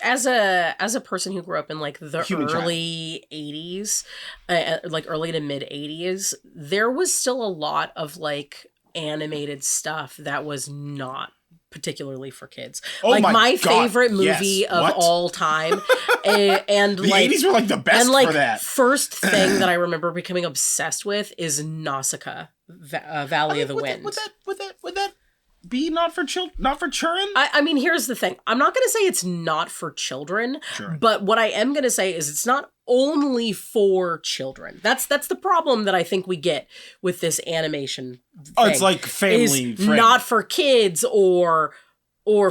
Speaker 2: As a person who grew up in like the early 80s, like early to mid 80s, there was still a lot of like animated stuff that was not particularly for kids. Like my favorite movie of all time, and
Speaker 1: the
Speaker 2: like
Speaker 1: 80s were like the best
Speaker 2: and like
Speaker 1: for that.
Speaker 2: First thing that I remember becoming obsessed with is Nausicaa, Valley of the Wind.
Speaker 1: Would that be not for children? Not for children?
Speaker 2: I mean, here's the thing. I'm not going to say it's not for children, but what I am going to say is it's not only for children. That's the problem that I think we get with this animation thing.
Speaker 1: Oh, it's like family friendly.
Speaker 2: Not for kids or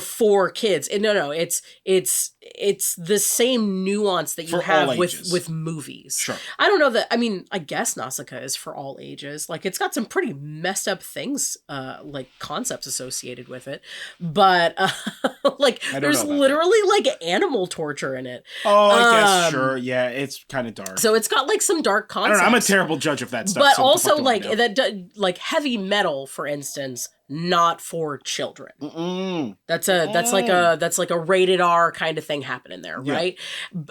Speaker 2: for kids. No, it's the same nuance that you have with movies.
Speaker 1: Sure.
Speaker 2: I don't know that, I mean, I guess Nausicaa is for all ages. Like it's got some pretty messed up things, like concepts associated with it. But like there's literally like animal torture in it.
Speaker 1: Oh, I guess sure. Yeah, it's kind of dark.
Speaker 2: So it's got like some dark concepts.
Speaker 1: I don't know, I'm a terrible judge of that stuff.
Speaker 2: But also like like heavy metal, for instance, not for children.
Speaker 1: Mm-mm.
Speaker 2: That's like a rated R kind of thing happening there, right?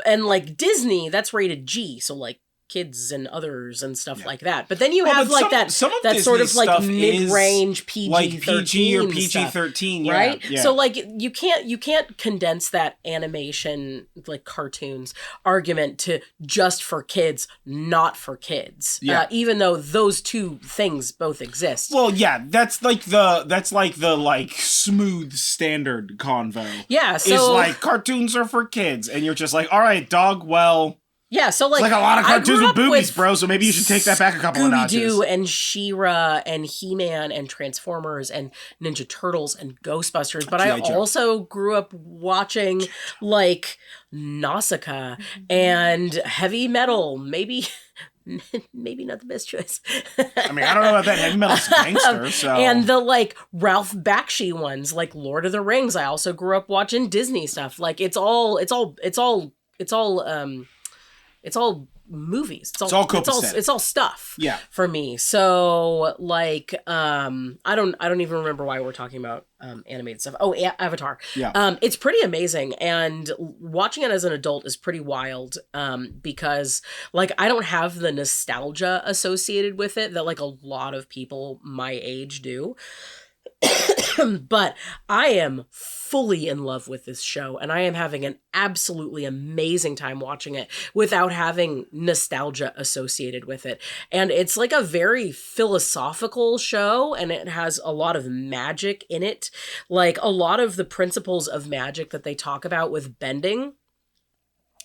Speaker 2: And like Disney, that's rated G, so like kids and others and stuff like that. But then you have like that sort of like mid-range PG-13
Speaker 1: like PG or PG-13,
Speaker 2: right?
Speaker 1: Yeah.
Speaker 2: So like you can't condense that animation like cartoons argument to just for kids, not for kids. Even though those two things both exist.
Speaker 1: Well, yeah, that's like the smooth standard convo.
Speaker 2: Yeah, so
Speaker 1: is like cartoons are for kids, and you're just like, all right, dog. Well.
Speaker 2: Yeah, so
Speaker 1: It's like a lot of
Speaker 2: I
Speaker 1: cartoons
Speaker 2: grew
Speaker 1: with
Speaker 2: up
Speaker 1: boobies, bro, so maybe you should take that back a couple of notches.
Speaker 2: Scooby-Doo and She-Ra and He-Man and Transformers and Ninja Turtles and Ghostbusters, but I
Speaker 1: G.I. Joe.
Speaker 2: also grew up watching like Nausicaa and heavy metal. Maybe not the best choice.
Speaker 1: I mean, I don't know about that. Heavy metal's gangster, so.
Speaker 2: And the like Ralph Bakshi ones, like Lord of the Rings. I also grew up watching Disney stuff. Like it's all movies. It's all
Speaker 1: copacetic.
Speaker 2: It's all stuff.
Speaker 1: Yeah.
Speaker 2: For me. So like I don't even remember why we're talking about animated stuff. Oh, Avatar.
Speaker 1: Yeah.
Speaker 2: It's pretty amazing, and watching it as an adult is pretty wild because like I don't have the nostalgia associated with it that like a lot of people my age do. But I am fully in love with this show, and I am having an absolutely amazing time watching it without having nostalgia associated with it. And it's like a very philosophical show, and it has a lot of magic in it. Like a lot of the principles of magic that they talk about with bending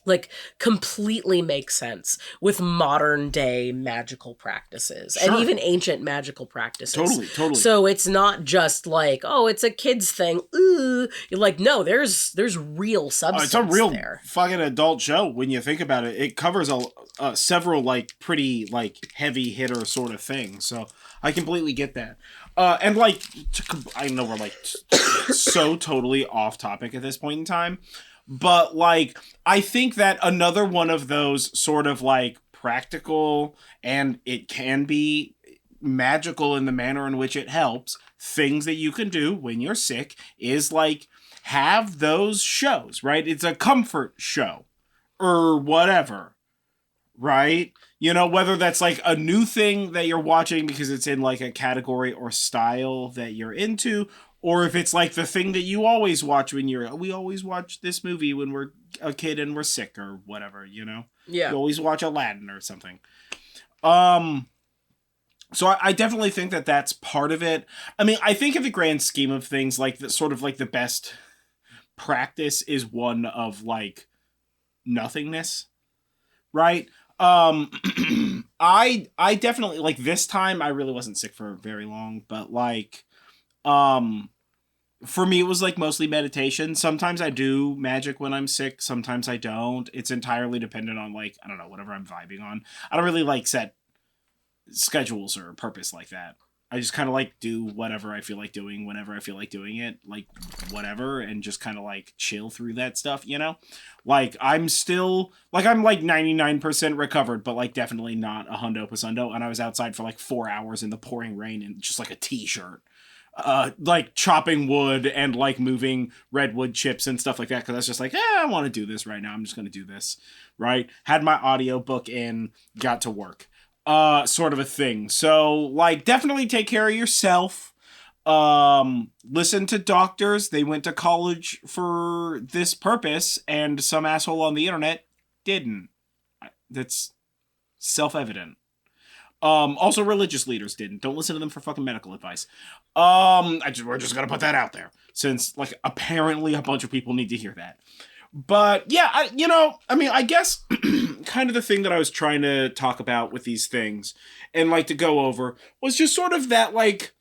Speaker 2: like completely makes sense with modern day magical practices and even ancient magical practices.
Speaker 1: Totally.
Speaker 2: So it's not just like, oh, it's a kid's thing. Ooh. You're like, no, there's real substance.
Speaker 1: It's a real
Speaker 2: there.
Speaker 1: fucking adult show when you think about it. It covers several like pretty like heavy hitter sort of things. So I completely get that. And like, I know we're like so totally off topic at this point in time. But, like, I think that another one of those sort of, like, practical and it can be magical in the manner in which it helps things that you can do when you're sick is, like, have those shows, right? It's a comfort show or whatever, right? You know, whether that's, like, a new thing that you're watching because it's in, like, a category or style that you're into, or if it's like the thing that you always watch when we always watch this movie when we're a kid and we're sick or whatever, you know?
Speaker 2: Yeah.
Speaker 1: You always watch Aladdin or something. So I definitely think that that's part of it. I mean, I think in the grand scheme of things, like the sort of like the best practice is one of like nothingness, right? I definitely like this time I really wasn't sick for very long, but like, for me, it was like mostly meditation. Sometimes I do magic when I'm sick. Sometimes I don't. It's entirely dependent on like, I don't know, whatever I'm vibing on. I don't really like set schedules or purpose like that. I just kind of like do whatever I feel like doing whenever I feel like doing it, like whatever, and just kind of like chill through that stuff, you know? Like I'm still, like I'm like 99% recovered, but like definitely not 100%. And I was outside for like 4 hours in the pouring rain in just like a t-shirt. Like chopping wood and like moving redwood chips and stuff like that. Cause I was just like, I want to do this right now. I'm just going to do this. Right. Had my audiobook in, got to work, sort of a thing. So like definitely take care of yourself. Listen to doctors. They went to college for this purpose and some asshole on the internet didn't. That's self-evident. Also religious leaders didn't. Don't listen to them for fucking medical advice. We're just gonna put that out there since like apparently a bunch of people need to hear that. But yeah, I guess kind of the thing that I was trying to talk about with these things and like to go over was just sort of that like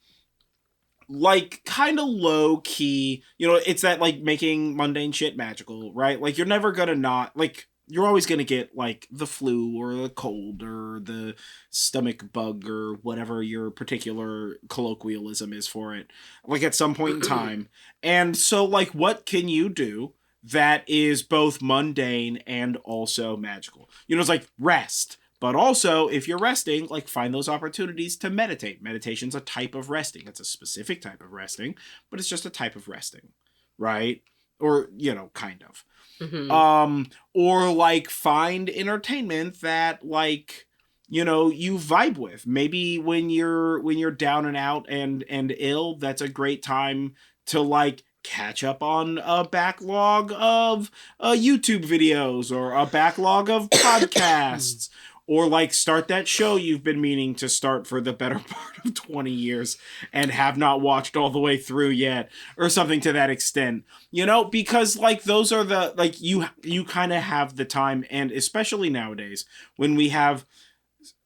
Speaker 1: kind of low key, it's that like making mundane shit magical, right? Like you're never gonna not like, you're always going to get, like, the flu or the cold or the stomach bug or whatever your particular colloquialism is for it, like, at some point in time. And so, like, what can you do that is both mundane and also magical? It's like rest. But also, if you're resting, like, find those opportunities to meditate. Meditation's a type of resting. It's a specific type of resting, but it's just a type of resting, right? Or, kind of. Mm-hmm. Or like find entertainment that like, you vibe with. Maybe when you're down and out and ill, that's a great time to like catch up on a backlog of YouTube videos or a backlog of podcasts Or like start that show you've been meaning to start for the better part of 20 years and have not watched all the way through yet, or something to that extent. You know, because like those are the, like you kind of have the time, and especially nowadays when we have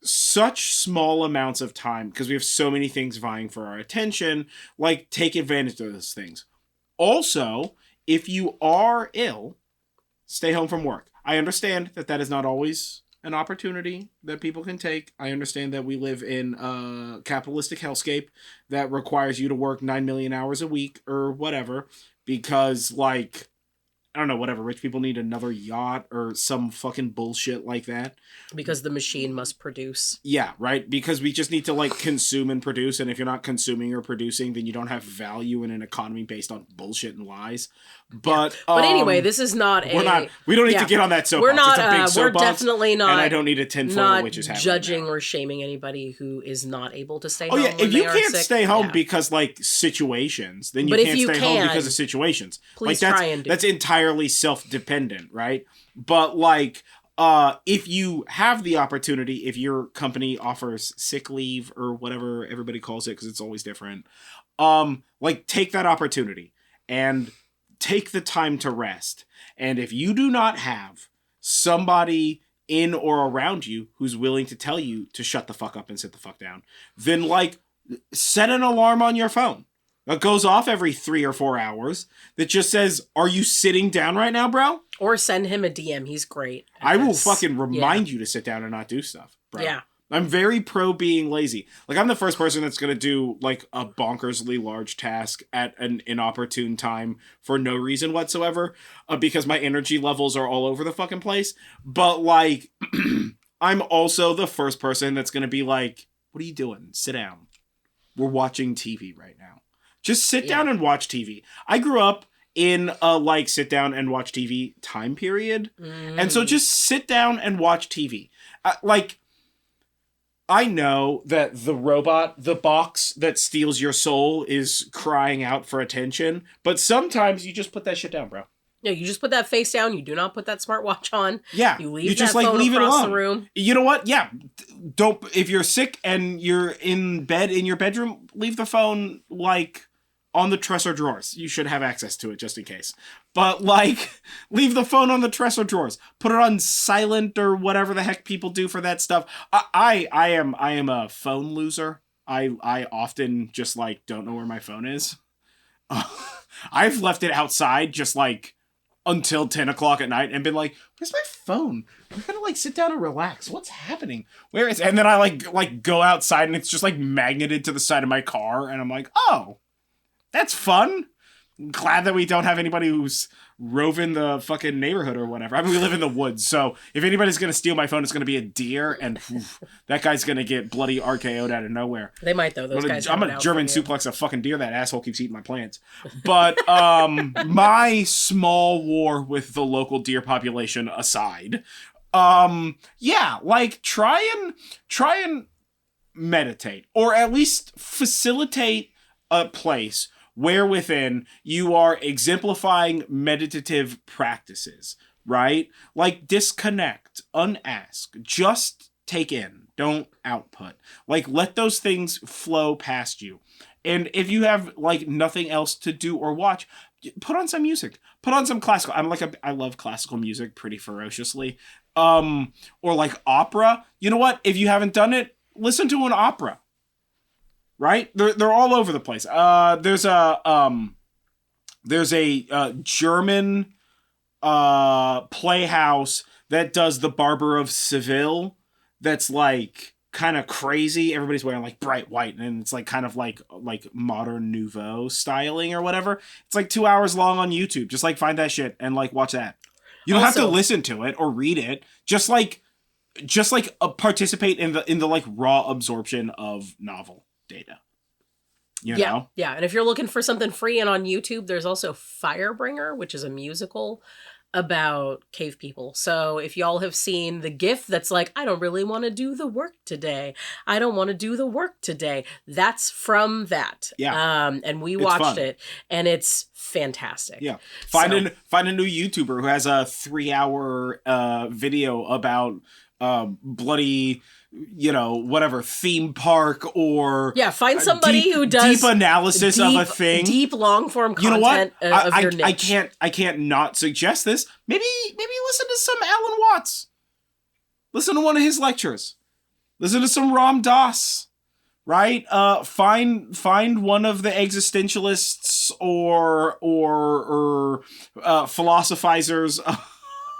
Speaker 1: such small amounts of time because we have so many things vying for our attention, like take advantage of those things. Also, if you are ill, stay home from work. I understand that that is not always an opportunity that people can take. I understand that we live in a capitalistic hellscape that requires you to work 9 million hours a week or whatever, because like, I don't know, whatever, rich people need another yacht or some fucking bullshit like that.
Speaker 2: Because the machine must produce.
Speaker 1: Yeah, right? Because we just need to like consume and produce, and if you're not consuming or producing, then you don't have value in an economy based on bullshit and lies. But
Speaker 2: anyway, this is not
Speaker 1: we don't need to get on that soapbox.
Speaker 2: We're not,
Speaker 1: it's a big soapbox,
Speaker 2: we're definitely not,
Speaker 1: and I don't need a tinfoil witch's hat
Speaker 2: judging
Speaker 1: right
Speaker 2: or shaming anybody who is not able to stay home.
Speaker 1: Oh yeah, if you can't
Speaker 2: sick,
Speaker 1: stay home because like situations, then you
Speaker 2: but
Speaker 1: can't stay home because of situations.
Speaker 2: Please
Speaker 1: like,
Speaker 2: try and do.
Speaker 1: That's entirely self-dependent, right? But like if you have the opportunity, if your company offers sick leave or whatever everybody calls it, because it's always different, like take that opportunity and take the time to rest. And if you do not have somebody in or around you who's willing to tell you to shut the fuck up and sit the fuck down, then like set an alarm on your phone that goes off every 3 or 4 hours that just says, "Are you sitting down right now, bro?"
Speaker 2: Or send him a DM. He's great.
Speaker 1: I will fucking remind you to sit down and not do stuff, bro.
Speaker 2: Yeah.
Speaker 1: I'm very pro being lazy. Like, I'm the first person that's going to do, like, a bonkersly large task at an inopportune time for no reason whatsoever, because my energy levels are all over the fucking place. But, like, I'm also the first person that's going to be like, what are you doing? Sit down. We're watching TV right now. Just sit down and watch TV. I grew up in a, like, sit down and watch TV time period. And so just sit down and watch TV. Like, I know that the robot, the box that steals your soul, is crying out for attention, but sometimes you just put that shit down, bro.
Speaker 2: Yeah, you just put that face down. You do not put that smartwatch on.
Speaker 1: Yeah,
Speaker 2: you leave
Speaker 1: you just
Speaker 2: that
Speaker 1: like
Speaker 2: phone
Speaker 1: leave
Speaker 2: across
Speaker 1: it alone.
Speaker 2: The room.
Speaker 1: You know what? Yeah, don't. If you're sick and you're in bed in your bedroom, leave the phone like on the dresser drawers. You should have access to it just in case. But like, leave the phone on the dresser drawers. Put it on silent or whatever the heck people do for that stuff. I am a phone loser. I often just like don't know where my phone is. I've left it outside just like until 10 o'clock at night and been like, where's my phone? I'm gonna like sit down and relax. What's happening? Where is it? And then I like go outside and it's just like magneted to the side of my car and I'm like, oh, that's fun. I'm glad that we don't have anybody who's roving the fucking neighborhood or whatever. I mean, we live in the woods, so if anybody's gonna steal my phone, it's gonna be a deer, and that guy's gonna get bloody RKO'd out of nowhere.
Speaker 2: They might though. Those guys.
Speaker 1: I'm gonna German suplex a fucking deer. That asshole keeps eating my plants. But my small war with the local deer population aside, yeah, like try and meditate, or at least facilitate a place where within you are exemplifying meditative practices, right? Like disconnect, unask, just take in, don't output. Like let those things flow past you. And if you have like nothing else to do or watch, put on some music. Put on some classical. I love classical music pretty ferociously. Or like opera. You know what? If you haven't done it, listen to an opera. Right? They're all over the place. There's a German playhouse that does The Barber of Seville that's like kind of crazy. Everybody's wearing like bright white and it's like kind of like modern nouveau styling or whatever. It's like 2 hours long on YouTube. Just like find that shit and like watch that. You don't have to listen to it or read it. Just participate in the like raw absorption of novel data. You know?
Speaker 2: Yeah. And if you're looking for something free and on YouTube, there's also Firebringer, which is a musical about cave people. So if y'all have seen the GIF that's like, I don't really want to do the work today. I don't want to do the work today. That's from that.
Speaker 1: Yeah.
Speaker 2: And we watched it and it's fantastic.
Speaker 1: Yeah. Find a new YouTuber who has a 3-hour video about bloody, whatever, theme park, or
Speaker 2: find somebody who does
Speaker 1: deep analysis of a thing.
Speaker 2: Deep long form content.
Speaker 1: You know what?
Speaker 2: Of your niche.
Speaker 1: I can't not suggest this. Maybe listen to some Alan Watts. Listen to one of his lectures. Listen to some Ram Dass. Right? Find one of the existentialists or philosophizers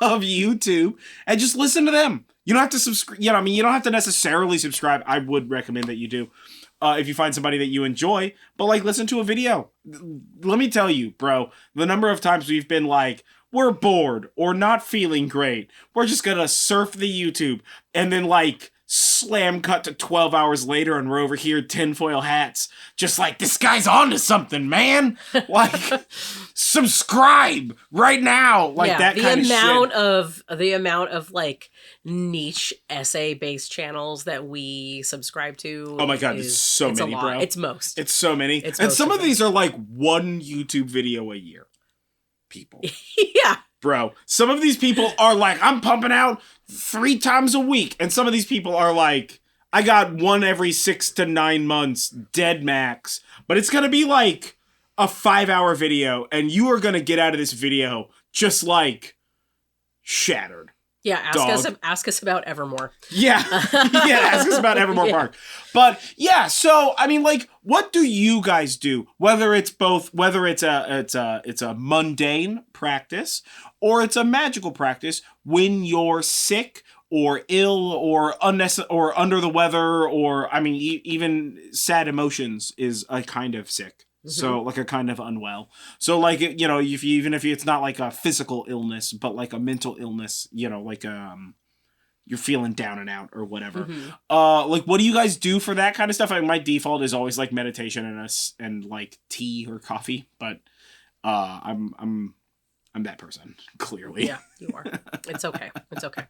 Speaker 1: of YouTube and just listen to them. You don't have to subscribe. You don't have to necessarily subscribe. I would recommend that you do, if you find somebody that you enjoy. But listen to a video. Let me tell you, bro, the number of times we've been like, we're bored or not feeling great. We're just gonna surf the YouTube, and then slam cut to 12 hours later, and we're over here tinfoil hats, just this guy's on to something, man. Subscribe right now. That kind of shit.
Speaker 2: The amount of niche essay based channels that we subscribe to.
Speaker 1: Oh my god, it's so many, bro.
Speaker 2: It's most.
Speaker 1: It's so many. And some of these are one YouTube video a year. People.
Speaker 2: Yeah.
Speaker 1: Bro, some of these people are I'm pumping out 3 times a week. And some of these people are I got one every 6 to 9 months, dead max. But it's going to be a 5-hour video. And you are going to get out of this video just shattered.
Speaker 2: Yeah, ask us about Evermore.
Speaker 1: Yeah. Ask us about Evermore Park. But yeah, so what do you guys do? Whether it's a mundane practice or it's a magical practice when you're sick or ill or or under the weather, or even sad emotions is a kind of sick. So a kind of unwell. So even if it's not a physical illness, but a mental illness, you're feeling down and out or whatever. What do you guys do for that kind of stuff? My default is always meditation and tea or coffee, but I'm that person, clearly.
Speaker 2: Yeah, you are. It's okay. It's okay.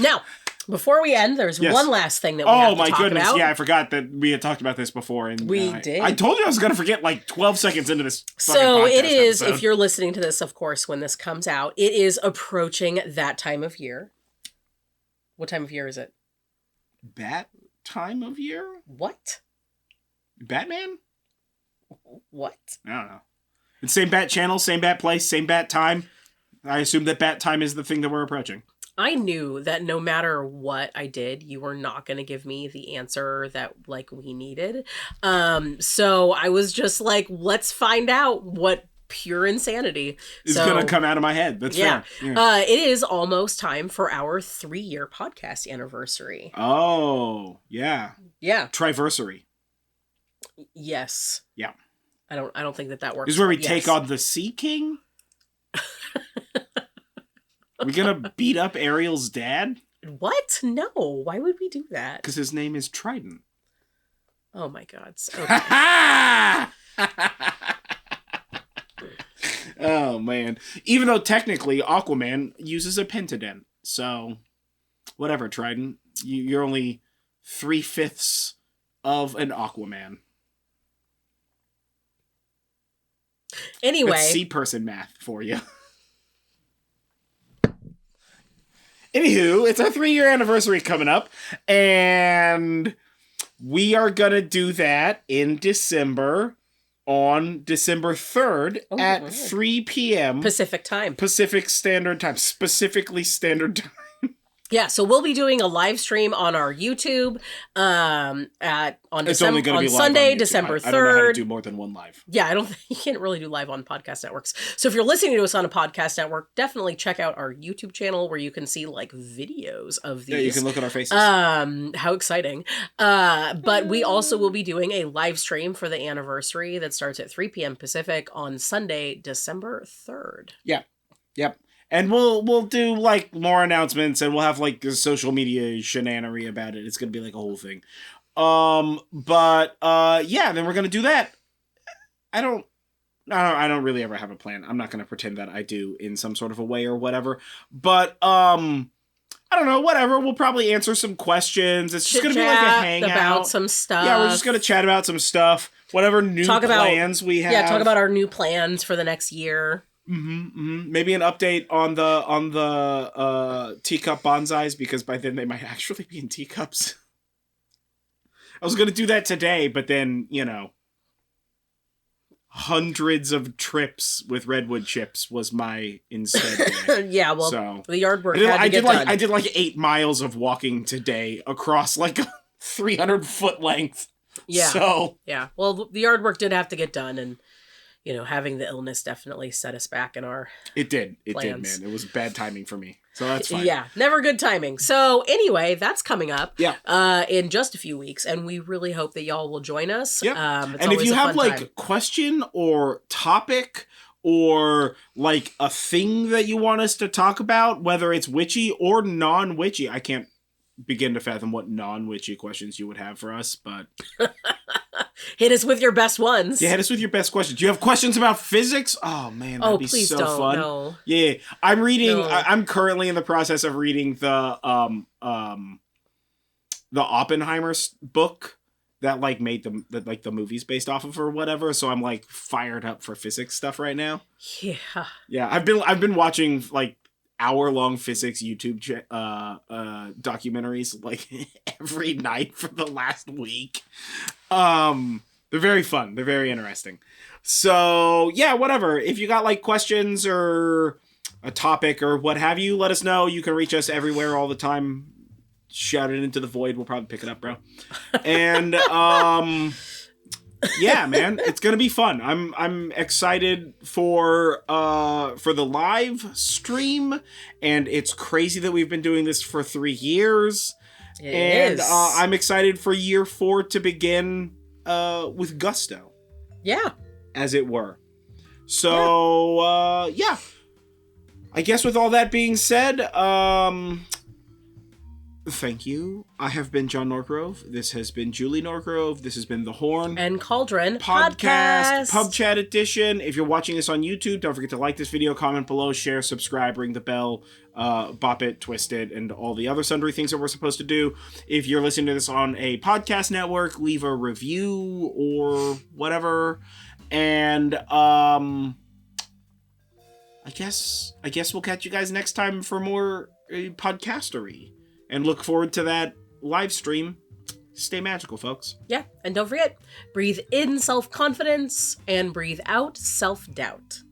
Speaker 2: Now, before we end, there's one last thing that we have to talk about. Oh my goodness,
Speaker 1: yeah, I forgot that we had talked about this before. And
Speaker 2: we did.
Speaker 1: I told you I was going to forget 12 seconds into this
Speaker 2: So it is,
Speaker 1: episode.
Speaker 2: If you're listening to this, of course, when this comes out, it is approaching that time of year. What time of year is it?
Speaker 1: Bat time of year?
Speaker 2: What?
Speaker 1: Batman?
Speaker 2: What?
Speaker 1: I don't know. It's same bat channel, same bat place, same bat time. I assume that bat time is the thing that we're approaching.
Speaker 2: I knew that no matter what I did, you were not going to give me the answer that we needed. So I was just let's find out what pure insanity
Speaker 1: is going to come out of my head. That's fair. Yeah.
Speaker 2: It is almost time for our 3-year podcast anniversary.
Speaker 1: Oh, yeah.
Speaker 2: Yeah.
Speaker 1: Triversary.
Speaker 2: Yes.
Speaker 1: Yeah.
Speaker 2: I don't think that works.
Speaker 1: This is where we take on the Sea King? Are we going to beat up Ariel's dad?
Speaker 2: What? No. Why would we do that?
Speaker 1: Because his name is Trident.
Speaker 2: Oh my god. Okay.
Speaker 1: Oh man. Even though technically Aquaman uses a pentadent. So, whatever, Trident. You're only 3/5 of an Aquaman.
Speaker 2: Anyway.
Speaker 1: That's sea person math for you. Anywho, it's our 3-year anniversary coming up, and we are going to do that in December, on December 3rd at 3 p.m.
Speaker 2: Pacific time.
Speaker 1: Pacific Standard Time. Specifically Standard Time.
Speaker 2: Yeah, so we'll be doing a live stream on our YouTube on Sunday, December 3rd.
Speaker 1: I don't know how to do more than one live.
Speaker 2: Yeah, I don't think you can't really do live on podcast networks. So if you're listening to us on a podcast network, definitely check out our YouTube channel where you can see videos of these.
Speaker 1: Yeah, you can look at our faces.
Speaker 2: How exciting. But we also will be doing a live stream for the anniversary that starts at 3 p.m. Pacific on Sunday, December 3rd.
Speaker 1: Yeah. Yep. And we'll do more announcements, and we'll have a social media shenanery about it. It's gonna be a whole thing. Yeah, then we're gonna do that. I don't really ever have a plan. I'm not gonna pretend that I do in some sort of a way or whatever. But I don't know, whatever. We'll probably answer some questions. It's just going to be like a hangout.
Speaker 2: About some stuff.
Speaker 1: Yeah, we're just going to chat about some stuff. Whatever new plans we have.
Speaker 2: Yeah, talk about our new plans for the next year.
Speaker 1: Maybe an update on the teacup bonsais, because by then they might actually be in teacups. I was going to do that today, but then, hundreds of trips with redwood chips was my instead.
Speaker 2: Yeah, well,
Speaker 1: so,
Speaker 2: the yard work had to get done.
Speaker 1: I did like 8 miles of walking today across like a 300-foot length.
Speaker 2: Yeah.
Speaker 1: So
Speaker 2: yeah, well, the yard work did have to get done, and having the illness definitely set us back in our
Speaker 1: It did,
Speaker 2: man.
Speaker 1: It was bad timing for me. So that's fine.
Speaker 2: Yeah, never good timing. So anyway, that's coming up in just a few weeks, and we really hope that y'all will join us.
Speaker 1: Yeah. And if you have like question or topic or like a thing that you want us to talk about, whether it's witchy or non-witchy, I can't begin to fathom what non-witchy questions you would have for us, but
Speaker 2: hit us with your best ones.
Speaker 1: Yeah, hit us with your best questions. Do you have questions about physics? Oh man, that'd be
Speaker 2: please
Speaker 1: so
Speaker 2: don't,
Speaker 1: fun.
Speaker 2: No.
Speaker 1: Yeah, I'm reading.
Speaker 2: No.
Speaker 1: I'm currently in the process of reading the Oppenheimer book that like made the movies based off of or whatever. So I'm like fired up for physics stuff right now.
Speaker 2: Yeah.
Speaker 1: Yeah, I've been watching like hour-long physics YouTube documentaries like every night for the last week. They're very fun. They're very interesting. So yeah, whatever. If you got like questions or a topic or what have you, let us know. You can reach us everywhere all the time. Shout it into the void. We'll probably pick it up, bro. And yeah, man, it's gonna be fun. I'm excited for the live stream, and it's crazy that we've been doing this for 3 years.
Speaker 2: It
Speaker 1: and
Speaker 2: is.
Speaker 1: I'm excited for year 4 to begin with gusto.
Speaker 2: Yeah,
Speaker 1: as it were. So yeah. I guess with all that being said, thank you. I have been John Norgrove. This has been Julie Norgrove. This has been the Horn
Speaker 2: and Cauldron
Speaker 1: Podcast Pub Chat Edition. If you're watching this on YouTube, don't forget to like this video, comment below, share, subscribe, ring the bell, bop it, twist it, and all the other sundry things that we're supposed to do. If you're listening to this on a podcast network, leave a review or whatever. And I guess we'll catch you guys next time for more podcastery. And look forward to that live stream. Stay magical, folks.
Speaker 2: Yeah, and don't forget, breathe in self-confidence and breathe out self-doubt.